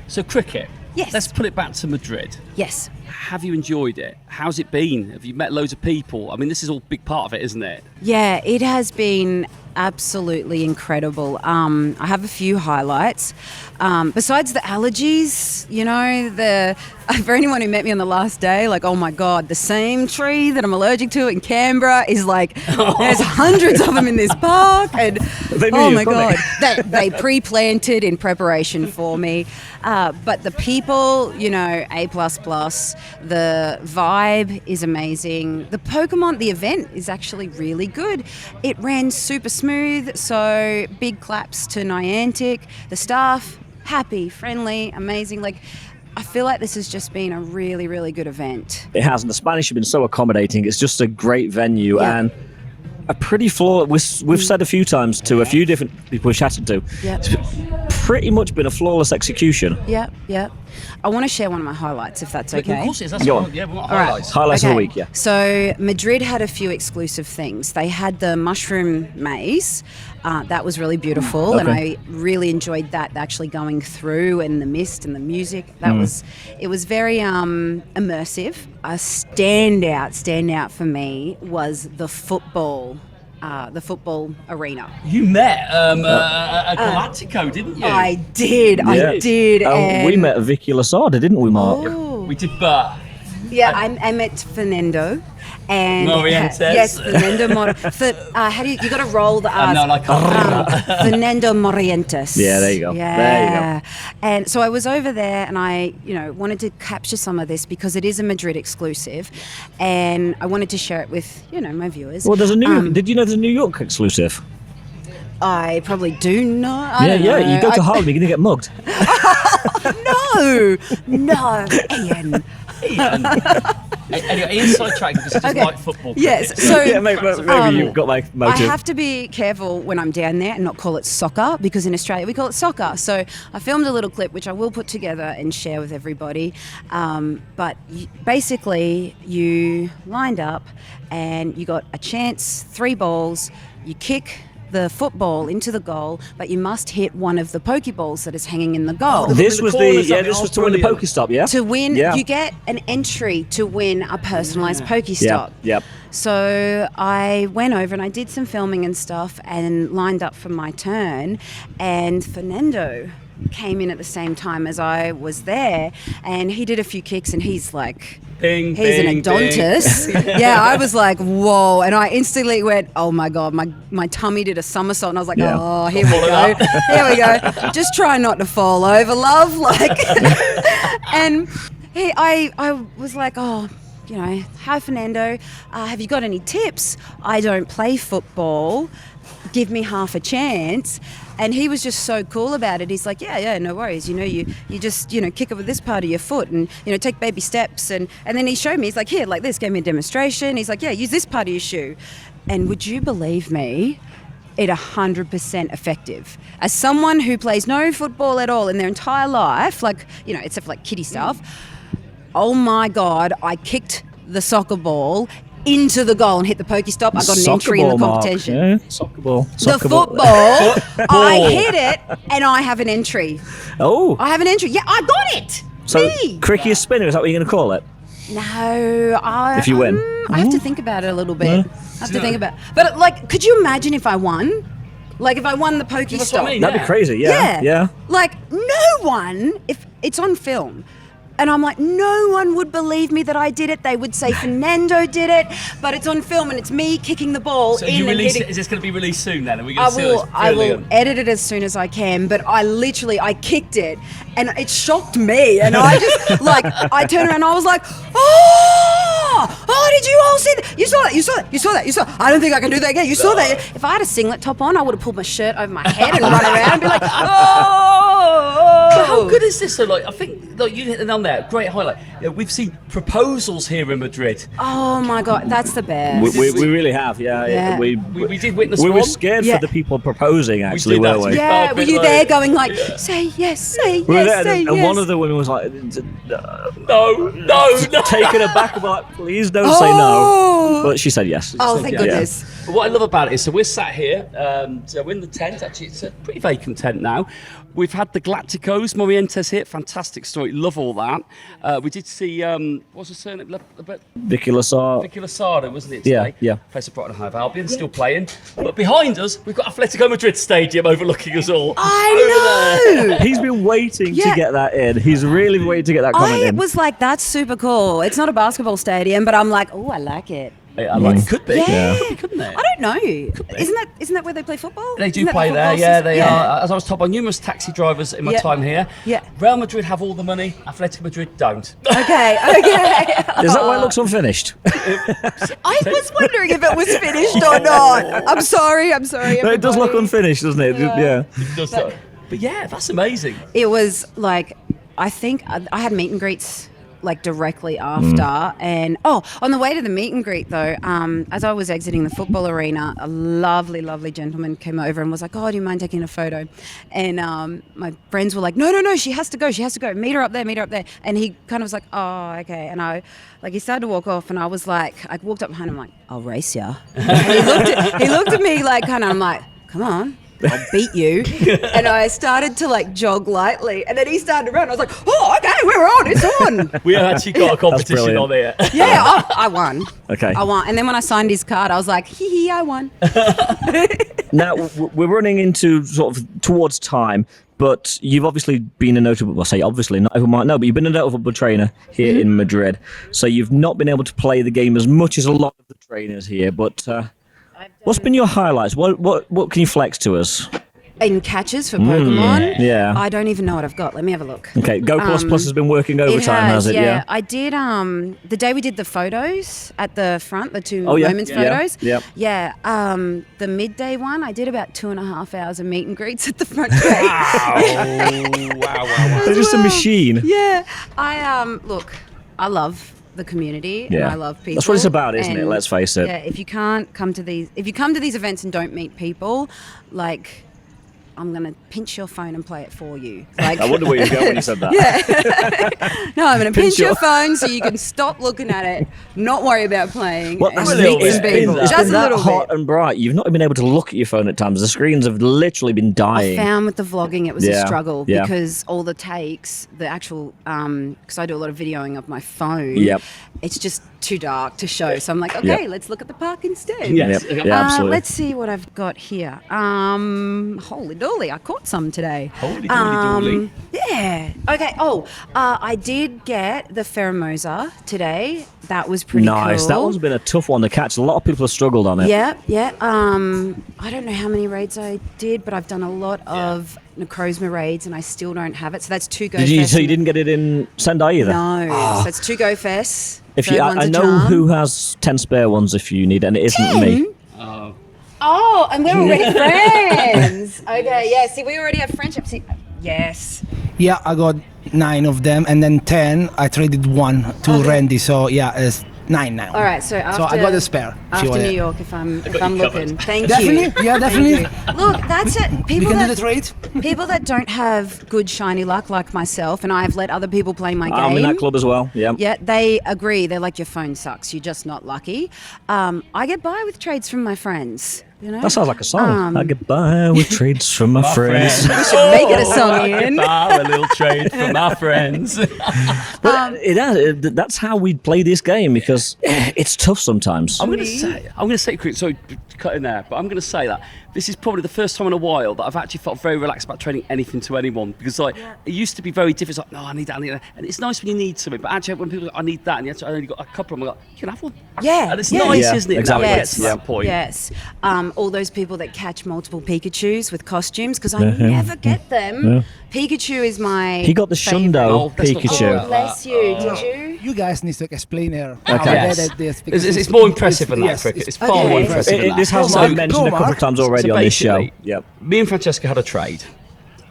So Kriket. Yes. Let's put it back to Madrid. Yes. Have you enjoyed it? How's it been? Have you met loads of people? I mean, this is all a big part of it, isn't it? Yeah, it has been absolutely incredible. I have a few highlights. Besides the allergies, for anyone who met me on the last day, like, oh my God, the same tree that I'm allergic to in Canberra is like, there's hundreds of them in this park. And oh my God, they pre-planted in preparation for me. But the people, A++, the vibe is amazing. The Pokemon, the event is actually really good. It ran super smooth, so big claps to Niantic. The staff, happy, friendly, amazing. Like, I feel like this has just been a really, really good event. It has, and the Spanish have been so accommodating. It's just a great venue and a pretty flawless. We've said a few times to a few different people we've chatted to. Yep. It's pretty much been a flawless execution. Yep. I want to share one of my highlights, if that's okay. Of course it is. That's Go what, on. yeah, we want All right. highlights. Highlights of the week, yeah. So Madrid had a few exclusive things. They had the mushroom maze. That was really beautiful, and I really enjoyed that, actually going through, and the mist and the music. It was very immersive. A standout for me was the football arena. You met a Galactico, didn't you? I did. And we met Vicky Lasada, didn't we, Mark? We did, but... Yeah, I met Fernando. And Morientes. Yes, Fernando how do you got to roll the R's. No, I can't do that. Fernando Morientes. Yeah, there you go. Yeah. There you go. And so I was over there, and I, wanted to capture some of this because it is a Madrid exclusive, and I wanted to share it with, my viewers. Well, there's a new. Did you know there's a New York exclusive? I probably do not. I don't know. You go to Harlem, you're gonna get mugged. No, Ian. Anyway, Ian's sidetracked because he doesn't like football. Yes, so maybe you've got like motive. I have to be careful when I'm down there and not call it soccer, because in Australia we call it soccer. So I filmed a little clip which I will put together and share with everybody. But basically, you lined up and you got a chance, 3 balls, you kick the football into the goal, but you must hit one of the Pokeballs that is hanging in the goal. This was to win the Pokestop, yeah? To win, you get an entry to win a personalised Pokestop. Yep. So I went over and I did some filming and stuff and lined up for my turn, and Fernando came in at the same time as I was there, and he did a few kicks, and he's like... He's an Adonis. Yeah, I was like, whoa. And I instantly went, oh my God, my tummy did a somersault. And I was like, oh, here we go. Here we go. Just try not to fall over, love. And I was like, oh, hi, Fernando. Have you got any tips? I don't play football. Give me half a chance. And he was just so cool about it. He's like, yeah, no worries. You just, kick it with this part of your foot and, take baby steps. And then he showed me, he's like, here, like this, gave me a demonstration. He's like, yeah, use this part of your shoe. And would you believe me, it 100% effective. As someone who plays no football at all in their entire life, except for kiddie stuff, oh my God, I kicked the soccer ball into the goal and hit the Pokestop. I got an entry in the competition. Yeah. Soccer ball. The football, I hit it and I have an entry. Oh. I have an entry. Yeah, I got it. So, Me. Cricket spinner, is that what you're going to call it? No. If you win. I have to think about it a little bit. But, could you imagine if I won? Like, if I won the Pokestop? That's what I mean, That'd be crazy, yeah. No one, if it's on film, and I'm like, no one would believe me that I did it. They would say Fernando did it, but it's on film and it's me kicking the ball. So in you release and it? Is this going to be released soon then? Are we going to see this? I will edit it as soon as I can, but I kicked it and it shocked me. And I just, I turned around and I was like, oh, did you all see that? You saw that. I don't think I can do that again. You saw that. If I had a singlet top on, I would have pulled my shirt over my head and run around and be like, oh. But how good is this? So, like, I think you hit it on there. Great highlight. We've seen proposals here in Madrid. Oh my God, that's the best. We really have, yeah. We did witness We one. were scared for the people proposing, actually, did weren't we? Yeah, were you there going like, say yes, say We were yes, there, say and yes? one of the women was like, no. taken aback, like, please don't say no. But she said yes. Oh, thank goodness. But what I love about it is, so we're sat here, we're in the tent. Actually, it's a pretty vacant tent now. We've had the Galacticos, Morientes here. Fantastic story. Love all that. We did see, what's her surname? Vicky Losada, wasn't it? Yeah, Today? yeah. Place of Brighton and Hove Albion, still playing. But behind us, we've got Atletico Madrid Stadium overlooking us all. I know. He's been waiting to get that in. He's really been waiting to get that comment in. I was like, that's super cool. It's not a basketball stadium, but I'm like, oh, I like it. It could be. Yeah. Could be, couldn't it? I don't know. Isn't that where they play football? They do Isn't that play the there, football yeah, system? they are. As I was told by numerous taxi drivers in my time here, Real Madrid have all the money, Atletico Madrid don't. Okay. Is that why it looks unfinished? I was wondering if it was finished or not. I'm sorry. No, it does look unfinished, doesn't it? Yeah. It does. But yeah, that's amazing. It was like, I think I had meet and greets like directly after, and on the way to the meet and greet though, as I was exiting the football arena, a lovely gentleman came over and was like, oh, do you mind taking a photo? And my friends were like, no, she has to go, meet her up there. And he kind of was like, oh, okay. And he started to walk off, and I was like, I walked up behind him like, I'll race ya. And he looked at me like kind of, I'm like, come on, I'll beat you. And I started to like jog lightly, and then he started to run. I was like, oh, okay, we're on, it's on. We actually got a competition on there. Yeah, I won. Okay. I won. And then when I signed his card, I was like, hee, I won. Now, we're running into sort of towards time, but you've obviously been a notable, well, say obviously, not everyone might know, but you've been a notable trainer here in Madrid. So you've not been able to play the game as much as a lot of the trainers here, but what's been your highlights? What can you flex to us? In catches for Pokemon? Yeah. I don't even know what I've got. Let me have a look. Okay, Go Plus has been working overtime, has it? Yeah. I did, the day we did the photos at the front, the two moments photos. Yeah. The midday one, I did about 2.5 hours of meet and greets at the front gate. Wow. They're just a machine. Yeah. Look, I love the community and I love people. That's what it's about, isn't it? And, Let's face it. Yeah, if you come to these events and don't meet people, like, I'm going to pinch your phone and play it for you. Like, I wonder where you go when you said that. Yeah. No, I'm going to pinch your phone so you can stop looking at it, not worry about playing. Well, and it's been just a that little hot bit. and bright. You've not been able to look at your phone at times. The screens have literally been dying. I found with the vlogging it was a struggle Yeah. because all the takes, the actual, because I do a lot of videoing of my phone, it's just too dark to show. So I'm like, okay, let's look at the park instead. Yeah, absolutely. Let's see what I've got here. Holy dooly, I caught some today. Holy dooly. Yeah. Okay. I did get the Pheromosa today. That was pretty nice. cool. That one's been a tough one to catch. A lot of people have struggled on it. Yeah. I don't know how many raids I did, but I've done a lot of Necrozma raids, and I still don't have it. So that's 2 GOFests. So you didn't get it in Sendai either? No. So that's 2 GOFests. If you, I know who has 10 spare ones if you need it, and it isn't me. Oh, and we're already friends. Okay, yeah. See, we already have friendship. See, yes. Yeah, I got 9 of them, and then 10 I traded 1 to Randy. So yeah, it's 9 now. All right, so after I got a spare. After New York, if I'm looking, thank Definitely, you. yeah, definitely. Look, that's it. We can do the trade. People that don't have good shiny luck, like myself, and I've let other people play my game. I'm in that club as well. Yeah. Yeah, they agree. They're like, your phone sucks. You're just not lucky. I get by with trades from my friends. You know? That sounds like a song. I get by with trades from my friends. We should make it a song, Ian. A little trade from my friends. But that's how we play this game, because it's tough sometimes. I'm going to say, sorry, cut in there, but I'm going to say that this is probably the first time in a while that I've actually felt very relaxed about trading anything to anyone, because it used to be very different. It's like, no, I need that, and it's nice when you need something, but actually when people are like, I need that, and I only got a couple of them, I'm like, you can have one. Yeah, and it's nice, isn't it? Exactly. That gets to that point. Yes. All those people that catch multiple Pikachus with costumes, because I never get them. Yeah. Pikachu is my. He got the Shundo Pikachu. Oh, bless you. Did you? You guys need to explain here. Okay. Yes. It's more impressive than that, Kriket. It's far more impressive than that. This has been mentioned a couple of times already on this show. Me and Francesca had a trade.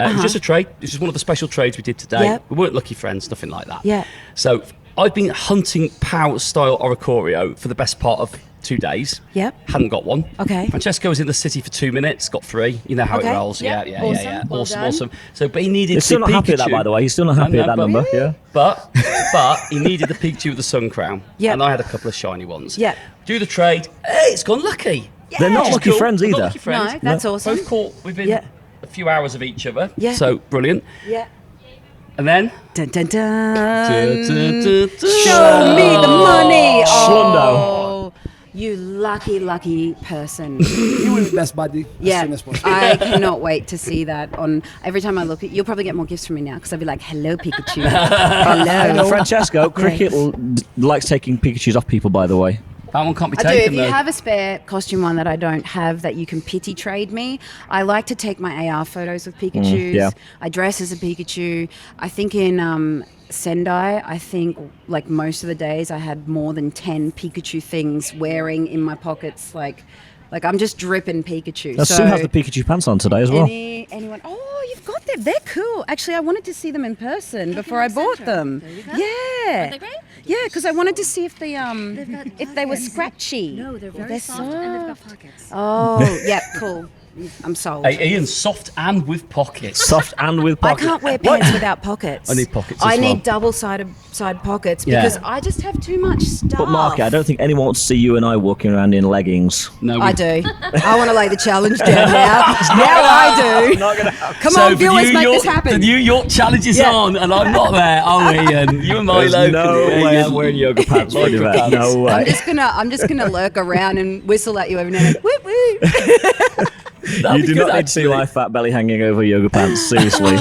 It was just a trade. This is one of the special trades we did today. Yep. We weren't lucky friends, nothing like that. Yeah. So I've been hunting POW-style Oricorio for the best part of 2 days. Yep. Hadn't got one. Okay. Francesco was in the city for 2 minutes, got 3. You know how Okay. it rolls. Yep. Yeah. Awesome. Well done. Awesome. So, but he needed He's still the not happy Pikachu. at that, by the way. He's still not happy at that but- number. Yeah. But he needed the Pikachu with the Sun Crown. Yep. And I had a couple of shiny ones. Yep. Do the trade. Hey, it's gone lucky. They're not Which is lucky cool. friends They're not either. lucky friends. No, that's awesome. Both caught within Yeah. a few hours of each other. Yeah. So brilliant. Yeah. And then Dun, dun, dun. Dun. Show me the money. Schlundo. Oh, you lucky person. You will be best buddy Yeah, as soon as possible. I cannot wait to see that. On every time I look at, you'll probably get more gifts from me now because I'll be like, "Hello, Pikachu." Hello, Francesco, Kriket likes taking Pikachus off people, by the way. That one can't be I do. taken If you though. have a spare costume one that I don't have that you can pity trade me, I like to take my AR photos with Pikachus. yeah. I dress as a Pikachu. I think in Sendai, I think like most of the days I had more than 10 Pikachu things wearing in my pockets. Like I'm just dripping Pikachu. Sue has the Pikachu pants on today as well. Anyone? Oh, you've got them. They're cool. Actually, I wanted to see them in person before I bought them. Yeah. Are they great? Yeah, because I wanted to see if they were scratchy. No, they're very They're soft and they've got pockets. Oh, yeah, cool. I'm sold. Hey, Ian, soft and with pockets. Soft and with I pockets. can't wear pants without pockets. I need pockets I as well. need double-sided side pockets Yeah. because I just have too much stuff. But Mark, I don't think anyone wants to see you and I walking around in leggings. No, I do. I want to lay the challenge down now. Now I do. Not gonna happen. Come So on, for viewers, New make York, this happen. The New York challenge is on, and I'm not there. Oh, Ian, you and Milo. There's no can- way Ian. I'm wearing yoga pants. Yoga Yoga pants. No way. I'm just gonna lurk around and whistle at you every now and then. Woo woo. That'd You be do good, not need to see actually. my fat belly hanging over yoga pants, seriously.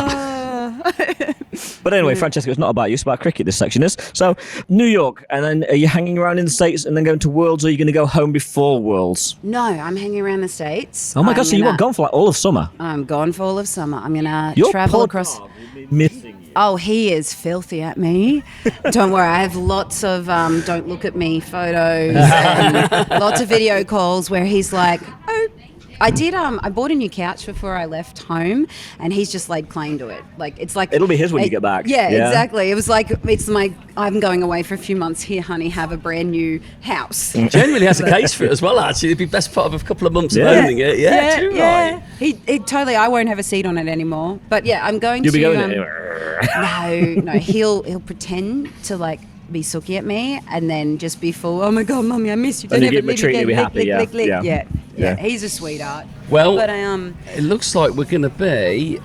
But anyway, Francesca, it's not about you, it's about cricket, this section is. So, New York, and then are you hanging around in the States and then going to Worlds, or are you going to go home before Worlds? No, I'm hanging around the States. Oh my I'm God, so you gonna- were gone for like all of summer. I'm gone for all of summer. I'm gonna Your travel pod- across. Missing you. Oh, he is filthy at me. Don't worry, I have lots of don't look at me photos and lots of video calls where he's like, oh. I bought a new couch before I left home, and he's just laid claim to it. Like it's like It'll be his when you get back. Yeah, Yeah. exactly. It was like I'm going away for a few months here, honey. Have a brand new house. Genuinely has a case for it as well, actually. It'd be best part of a couple of months Yeah. of owning it. Yeah, too right. He totally. I won't have a seat on it anymore. But yeah, I'm going You'll to. be going there. No. He'll pretend to like be sooky at me, and then just be full. Oh my God, Mummy, I miss you. And Don't you ever get leave Matrix, again. you'll be Lick, happy, lick, yeah. lick, lick. Yeah. Yeah. Yeah. He's a sweetheart. Well, but it looks like we're going to be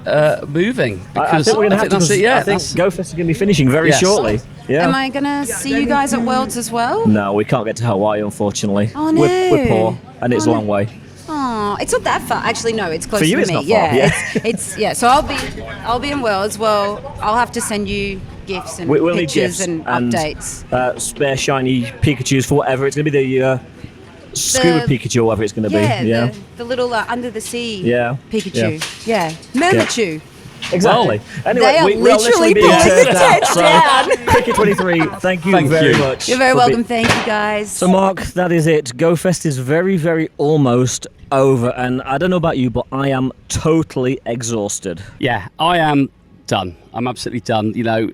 moving. I think we're going to have to. that's it, yeah. I think GoFest is going to be finishing very Yes. shortly. Yeah. am I gonna see you guys at Worlds as well? No, we can't get to Hawaii, unfortunately. Oh, no. We're poor, and it's a long way. Oh, it's not that far. Actually, no, it's close For you, to it's me. not far, Yeah, yeah. it's yeah. So I'll be in Worlds. Well, I'll have to send you gifts and We'll need pictures gifts and updates. Spare shiny Pikachus for whatever it's going to be, the scuba Pikachu or whatever it's going to Yeah, be. Yeah, the little under the sea Yeah. Pikachu. Yeah, Mermachu. exactly. Anyway, They are we're literally being pulling the turned down, tent so down. Cricket 23, thank you very much. You're very for welcome. Thank you, guys. So, Mark, that is it. GoFest is very, very almost over, and I don't know about you, but I am totally exhausted. Yeah, I am done. I'm absolutely done. You know,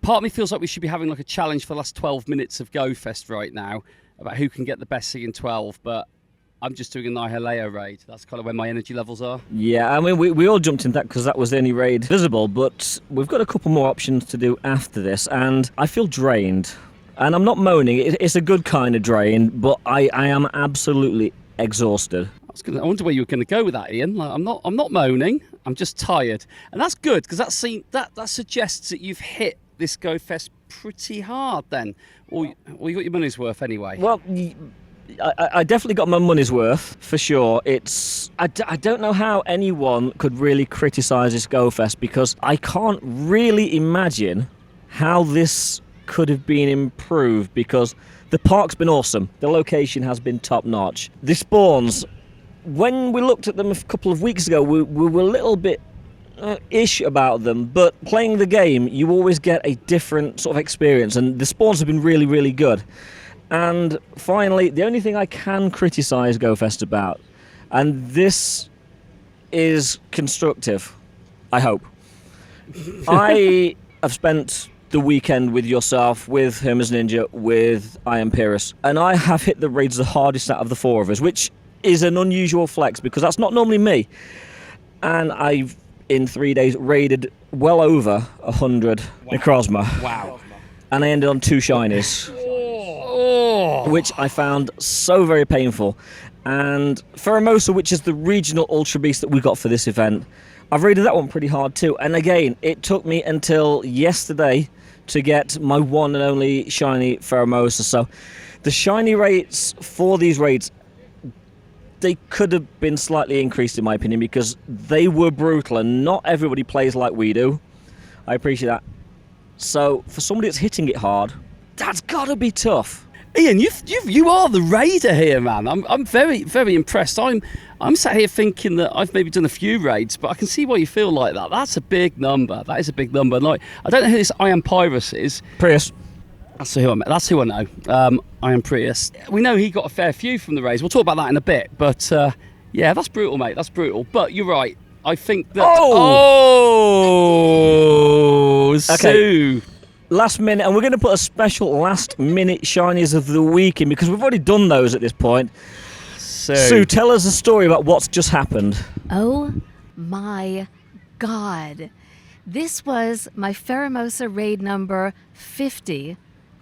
part of me feels like we should be having like a challenge for the last 12 minutes of GoFest right now about who can get the best thing in 12, but I'm just doing a Nihileo raid. That's kind of where my energy levels are. Yeah, I mean, we all jumped in that because that was the only raid visible, but we've got a couple more options to do after this, and I feel drained. And I'm not moaning, it's a good kind of drain, but I am absolutely exhausted. I wonder where you were going to go with that, Ian. Like, I'm not moaning. I'm just tired, and that's good because that suggests that you've hit this GoFest pretty hard. Then, or you got your money's worth anyway. Well, I definitely got my money's worth for sure. I don't know how anyone could really criticise this GoFest because I can't really imagine how this could have been improved because the park's been awesome. The location has been top notch. The spawns, when we looked at them a couple of weeks ago, we were a little bit ish about them, but playing the game, you always get a different sort of experience, and the spawns have been really, really good. And finally, the only thing I can criticise GoFest about, and this is constructive, I hope. I have spent the weekend with yourself, with Hermes Ninja, with Ian Pyrrhus, and I have hit the raids the hardest out of the four of us, which is an unusual flex because that's not normally me. And I've, in 3 days, raided well over 100 Necrozma. Wow. And I ended on 2 shinies, which I found so very painful. And Pheromosa, which is the regional Ultra Beast that we got for this event, I've raided that one pretty hard too. And again, it took me until yesterday to get my one and only shiny Pheromosa. So the shiny rates for these raids, they could have been slightly increased in my opinion because they were brutal and not everybody plays like we do. I appreciate that. So for somebody that's hitting it hard, that's got to be tough. Ian, you are the raider here, man. I'm very, very impressed. I'm sat here thinking that I've maybe done a few raids, but I can see why you feel like that. That's a big number. That is a big number. Like, I don't know who this Ian Pyrrhus is. Prius. That's who I know. Ian Prius. We know he got a fair few from the raids. We'll talk about that in a bit. But yeah, that's brutal, mate. That's brutal. But you're right. I think that. Oh, okay. Sue. Last minute, and we're going to put a special last minute shinies of the week in because we've already done those at this point. Sue, tell us a story about what's just happened. Oh my God. This was my Pheromosa raid number 50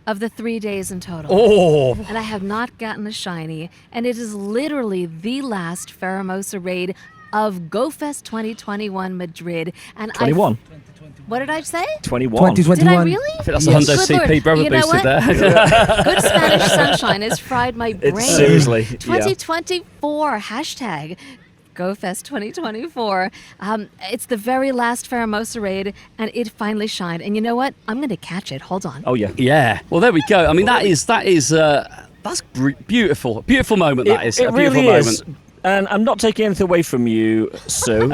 of the 3 days in total. Oh! And I have not gotten a shiny, and it is literally the last Pheromosa raid of GOFest 2021 Madrid. And 21. What did I say? 21. Did I really? I think that's a Hundo CP brother you know boosted what? there. Good Spanish sunshine has fried my brain. Seriously. 2024 hashtag GOFest 2024. It's the very last Pheromosa raid, and it finally shined. And you know what? I'm going to catch it. Hold on. Oh yeah. Yeah. Well, there we go. I mean, that's beautiful. Beautiful moment. That is a beautiful really moment. Is. And I'm not taking anything away from you, Sue.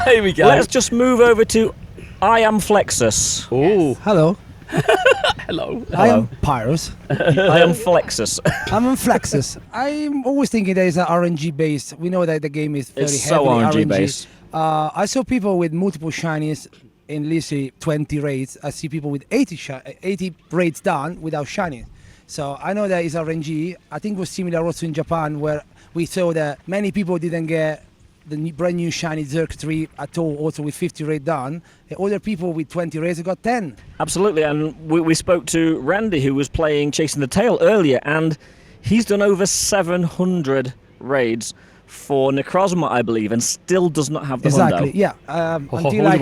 Here we go. Let's just move over to I am Flexus. Oh, hello. Hello. I am Pyrus. I am Flexus. I'm on Flexus. I'm always thinking that it's RNG based. We know that the game is very It's heavily so RNG RNG based. I saw people with multiple shinies in literally 20 raids. I see people with 80 raids done without shinies. So I know that it's RNG. I think it was similar also in Japan where we saw that many people didn't get the brand new shiny Zerk 3 at all, also with 50 raid done. Other people with 20 raids got 10. Absolutely, and we spoke to Randy who was playing Chasing the Tail earlier, and he's done over 700 raids for Necrozma, I believe, and still does not have the Exactly, hundo. yeah. Until like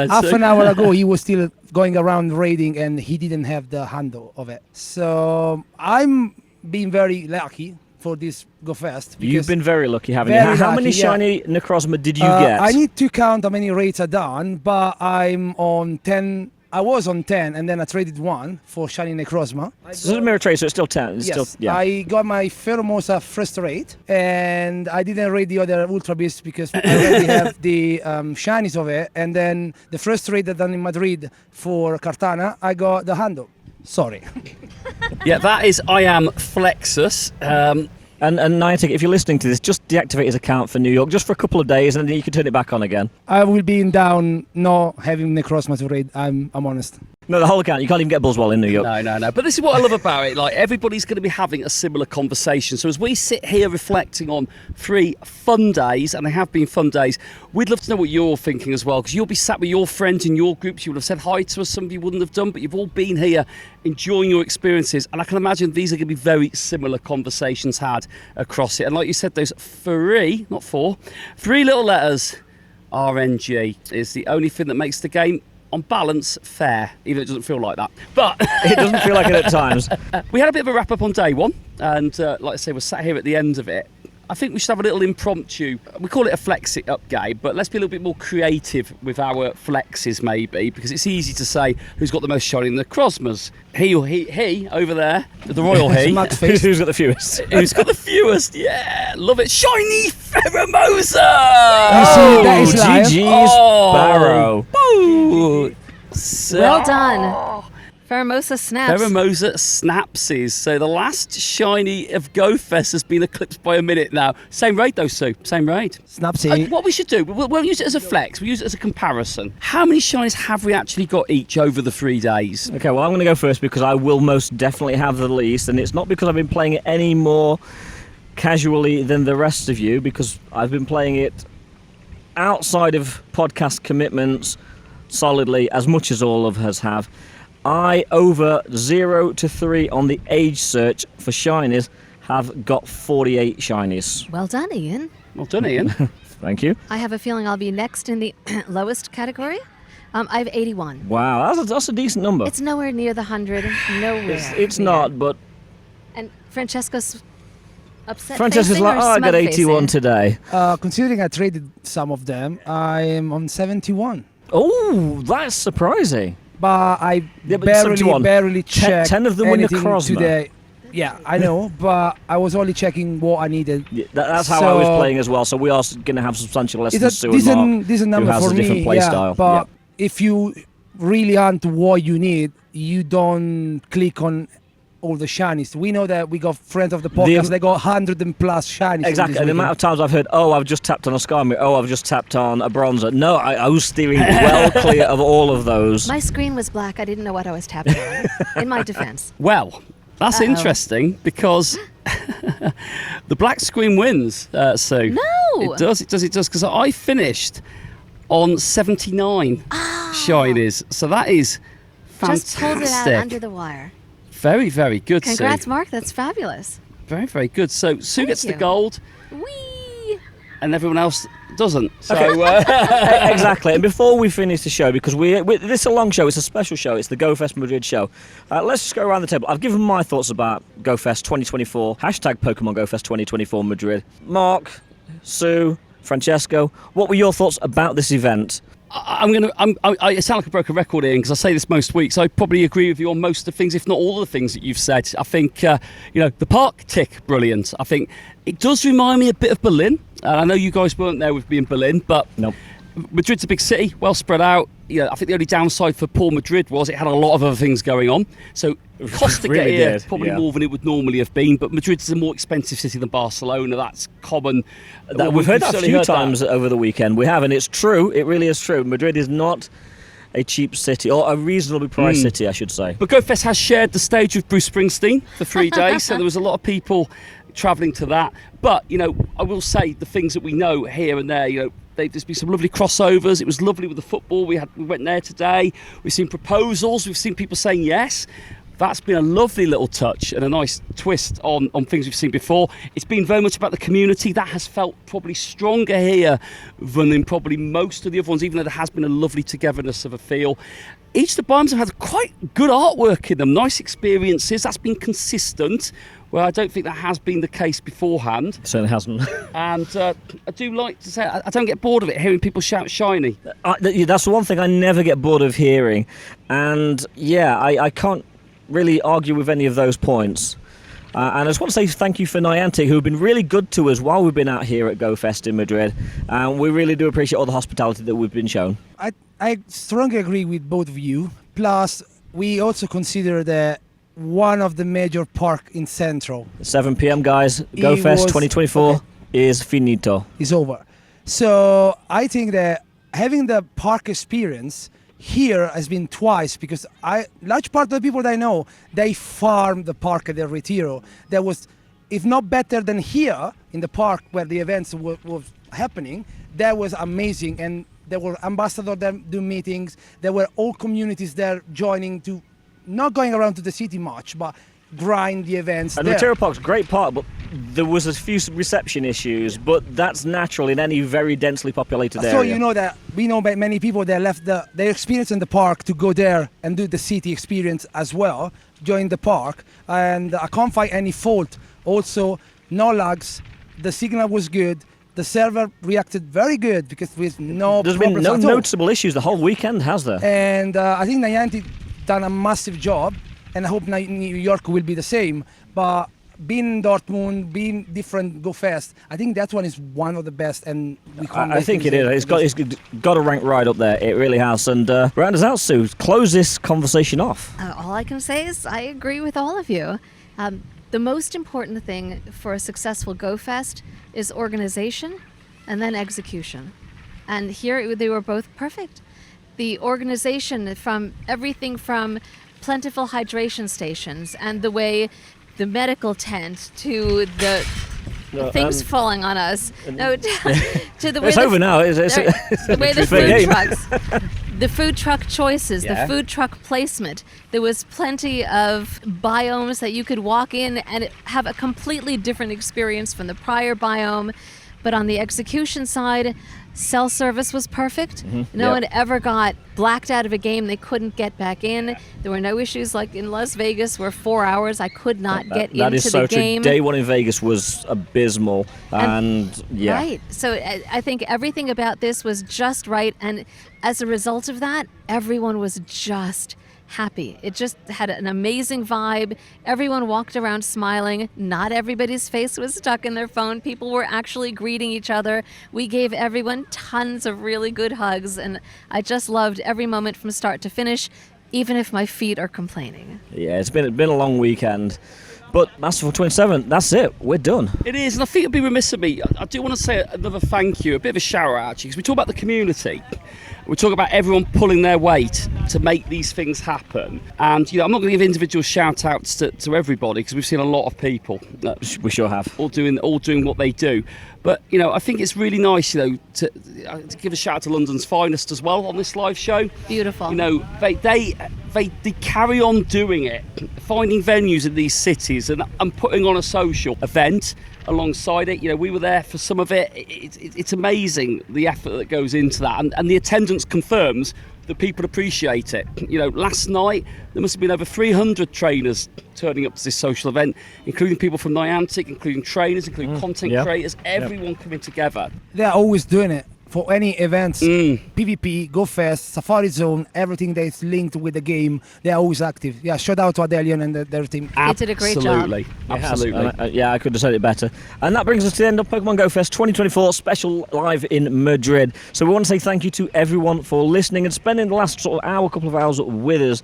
half an hour ago, he was still going around raiding and he didn't have the handle of it. So I'm being very lucky for this GoFest. You've been very lucky, haven't you? How many shiny Necrozma did you get? I need to count how many raids are done, but I'm on 10. I was on 10, and then I traded one for shiny Necrozma. So it's a mirror trade, so it's still 10. It's Yes, still, yeah. I got my Pheromosa first raid, and I didn't raid the other Ultra Beast because I already have the shinies of it. And then the first raid I done in Madrid for Cartana, I got the handle. Sorry. Yeah, that is I am Flexus. And Niantic, if you're listening to this, just deactivate his account for New York just for a couple of days, and then you can turn it back on again. I will be in down not having Necrozma to raid. I'm honest. No, the whole account. You can't even get Buzzwell in New York. No. But this is what I love about it. Like, everybody's going to be having a similar conversation. So as we sit here reflecting on 3 fun days, and they have been fun days, we'd love to know what you're thinking as well, because you'll be sat with your friends in your groups. You would have said hi to us, some of you wouldn't have done, but you've all been here enjoying your experiences. And I can imagine these are going to be very similar conversations had across it. And like you said, those 3 little letters, RNG, is the only thing that makes the game on balance fair, even if it doesn't feel like that. But it doesn't feel like it at times. We had a bit of a wrap up on day one, and like I say, we're sat here at the end of it. I think we should have a little impromptu, we call it a flex it up game, but let's be a little bit more creative with our flexes maybe, because it's easy to say who's got the most shiny in the Necrozmas. He over there, the royal he. Who's got the fewest? Who's got the fewest? Yeah, love it. Shiny Pheromosa! GG's Barrow. Boo! Well done. Pheromosa Snaps. Pheromosa Snapsies. So the last shiny of GoFest has been eclipsed by a minute now. Same raid though, Sue. Same raid. Snapsy. What we should do, we'll use it as a flex. We'll use it as a comparison. How many shinies have we actually got each over the 3 days? Okay, well, I'm going to go first because I will most definitely have the least, and it's not because I've been playing it any more casually than the rest of you, because I've been playing it outside of podcast commitments solidly as much as all of us have. I, over 0 to 3 on the age search for shinies, have got 48 shinies. Well done, Ian. Well done, Ian. Thank you. I have a feeling I'll be next in the lowest category. I have 81. Wow, that's a decent number. It's nowhere near the 100. Nowhere. It's not, but... And Francesca's upset. Francesca's like, I got 81 today. Considering I traded some of them, I'm on 71. Oh, that's surprising. But I but barely checked 10 of them were Necrozma today. Yeah, I know, but I was only checking what I needed. Yeah, that's how I was playing as well, so we are going to have substantial less than Sue and Mark, decent number who has for a different me, play style. But if you really hunt what you need, you don't click on all the shinies. We know that we got friends of the podcast, they got 100 and plus shinies. Exactly, and the amount of times I've heard, oh, I've just tapped on a Skarmory, oh, I've just tapped on a Bronzer. No, I was steering well clear of all of those. My screen was black. I didn't know what I was tapping on, in my defense. Well, that's interesting because the black screen wins, Sue. No! It does, because I finished on 79 shinies. So that is fantastic. Just hold it out under the wire. Very, very good, Congrats, Sue. Mark. That's fabulous. Very, very good. So Sue gets the gold. Whee! And everyone else doesn't. So exactly. And before we finish the show, because this is a long show, it's a special show, it's the GoFest Madrid show. Let's just go around the table. I've given my thoughts about GoFest 2024. Hashtag Pokemon GoFest 2024 Madrid. Mark, Sue, Francesco, what were your thoughts about this event? I sound like a broken record here because I say this most weeks. I probably agree with you on most of the things, if not all of the things that you've said. I think, the park tick, brilliant. I think it does remind me a bit of Berlin. I know you guys weren't there with me in Berlin, but Madrid's a big city, well spread out. I think the only downside for poor Madrid was it had a lot of other things going on. So cost to get here, probably more than it would normally have been. But Madrid is a more expensive city than Barcelona. That's common. We've heard that a few times over the weekend. We have, and it's true. It really is true. Madrid is not a cheap city, or a reasonably priced city, I should say. But GoFest has shared the stage with Bruce Springsteen for 3 days, so there was a lot of people travelling to that. But, I will say the things that we know here and there, there's been some lovely crossovers. It was lovely with the football. We went there today. We've seen proposals. We've seen people saying yes. That's been a lovely little touch and a nice twist on things we've seen before. It's been very much about the community. That has felt probably stronger here than in probably most of the other ones, even though there has been a lovely togetherness of a feel. Each of the biomes have had quite good artwork in them, nice experiences. That's been consistent, where I don't think that has been the case beforehand. It certainly hasn't. And I do like to say, I don't get bored of it, hearing people shout shiny. That's the one thing I never get bored of hearing. And I can't really argue with any of those points. And I just want to say thank you for Niantic, who have been really good to us while we've been out here at GoFest in Madrid. And we really do appreciate all the hospitality that we've been shown. I strongly agree with both of you. Plus, we also consider that one of the major park in Central. 7 p.m, guys. GoFest 2024 is finito. It's over. So I think that having the park experience here has been twice, because large part of the people that I know, they farm the park at El Retiro. That was, if not better than here in the park where the events were happening, that was amazing. And there were ambassadors there doing meetings. There were all communities there joining to, not going around to the city much, but grind the events. And Retiro Park's a great park, but there was a few reception issues, but that's natural in any very densely populated area. So you know that we know many people that left their experience in the park to go there and do the city experience as well, join the park, and I can't find any fault. Also, no lags, the signal was good, the server reacted very good, because there's no There's been no noticeable issues the whole weekend, has there? And I think Niantic done a massive job, and I hope New York will be the same. But being in Dortmund, being different GoFest, I think that one is one of the best, and we can't. I think it is. It's got to rank right up there. It really has. And round us out, Sue. Close this conversation off. All I can say is I agree with all of you. The most important thing for a successful GoFest is organization and then execution. And here they were both perfect. The organization, from everything from plentiful hydration stations and the way the medical tent to the things falling on us. No, to the way it's over now. The way the food trucks, the food truck choices, the food truck placement. There was plenty of biomes that you could walk in and have a completely different experience from the prior biome. But on the execution side, cell service was perfect. No one ever got blacked out of a game they couldn't get back in. There were no issues like in Las Vegas where 4 hours I could not get into the game. That is so true. Day one in Vegas was abysmal. And yeah. Right. So I think everything about this was just right. And as a result of that, everyone was just happy. It just had an amazing vibe. Everyone walked around smiling. Not everybody's face was stuck in their phone. People were actually greeting each other. We gave everyone tons of really good hugs, and I just loved every moment from start to finish, even if my feet are complaining. Yeah, it's been a long weekend. But Masterful 27, that's it. We're done. It is, and I think it'd be remiss of me. I do want to say another thank you, a bit of a shout out actually, because we talk about the community. We talk about everyone pulling their weight to make these things happen. And I'm not going to give individual shout outs to everybody, because we've seen a lot of people. We sure have. All doing what they do. But, I think it's really nice, to give a shout out to London's Finest as well on this live show. Beautiful. They carry on doing it, finding venues in these cities and putting on a social event alongside it. We were there for some of it. It's amazing the effort that goes into that, and the attendance confirms that people appreciate it. Last night there must have been over 300 trainers turning up to this social event, including people from Niantic, including trainers, including content creators, everyone coming together. They're always doing it. For any events, PvP, GoFest, Safari Zone, everything that's linked with the game, they're always active. Yeah, shout out to Adelian and their team. They did a great job. Absolutely. I couldn't have said it better. And that brings us to the end of Pokemon GoFest 2024 special live in Madrid. So we want to say thank you to everyone for listening and spending the last couple of hours with us.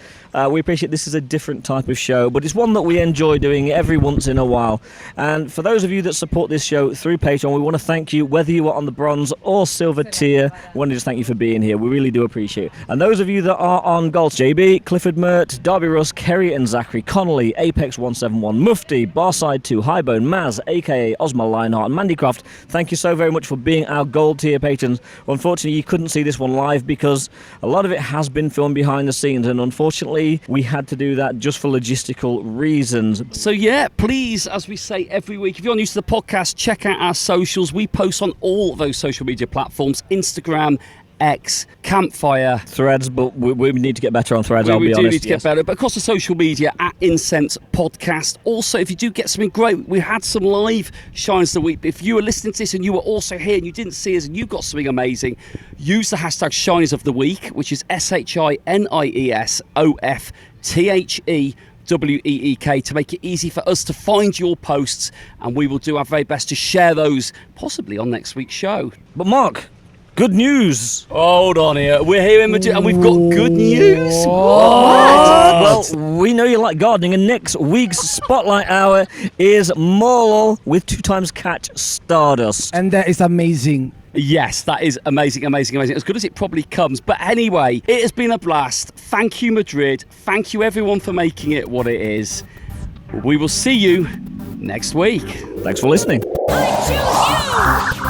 We appreciate this is a different type of show, but it's one that we enjoy doing every once in a while. And for those of you that support this show through Patreon, we want to thank you, whether you are on the bronze or silver tier. We want to just thank you for being here. We really do appreciate it. And those of you that are on gold, JB, Clifford Mert, Darby Russ, Kerry and Zachary Connolly, Apex171, Mufti, Barside2, Highbone, Maz, aka Osma Lionheart, and Mandycraft, thank you so very much for being our gold tier patrons. Unfortunately, you couldn't see this one live because a lot of it has been filmed behind the scenes, and unfortunately, we had to do that just for logistical reasons. So yeah, please, as we say every week, if you're new to the podcast, check out our socials. We post on all those social media platforms. Instagram, X, Campfire, Threads, but we need to get better on Threads. I'll be honest. We do need to get better, but across the social media at Incensed Podcast. Also, if you do get something great, we had some live shines the week. If you were listening to this and you were also here and you didn't see us and you got something amazing, use the hashtag Shinies of the Week, which is SHINIESOFTHEWEEK, to make it easy for us to find your posts, and we will do our very best to share those possibly on next week's show. But Mark, good news. Hold on here. We're here in Madrid and we've got good news. What? Well, we know you like gardening, and next week's Spotlight Hour is Morlul with 2x Catch Stardust. And that is amazing. Yes, that is amazing. As good as it probably comes. But anyway, it has been a blast. Thank you, Madrid. Thank you, everyone, for making it what it is. We will see you next week. Thanks for listening. I choose you!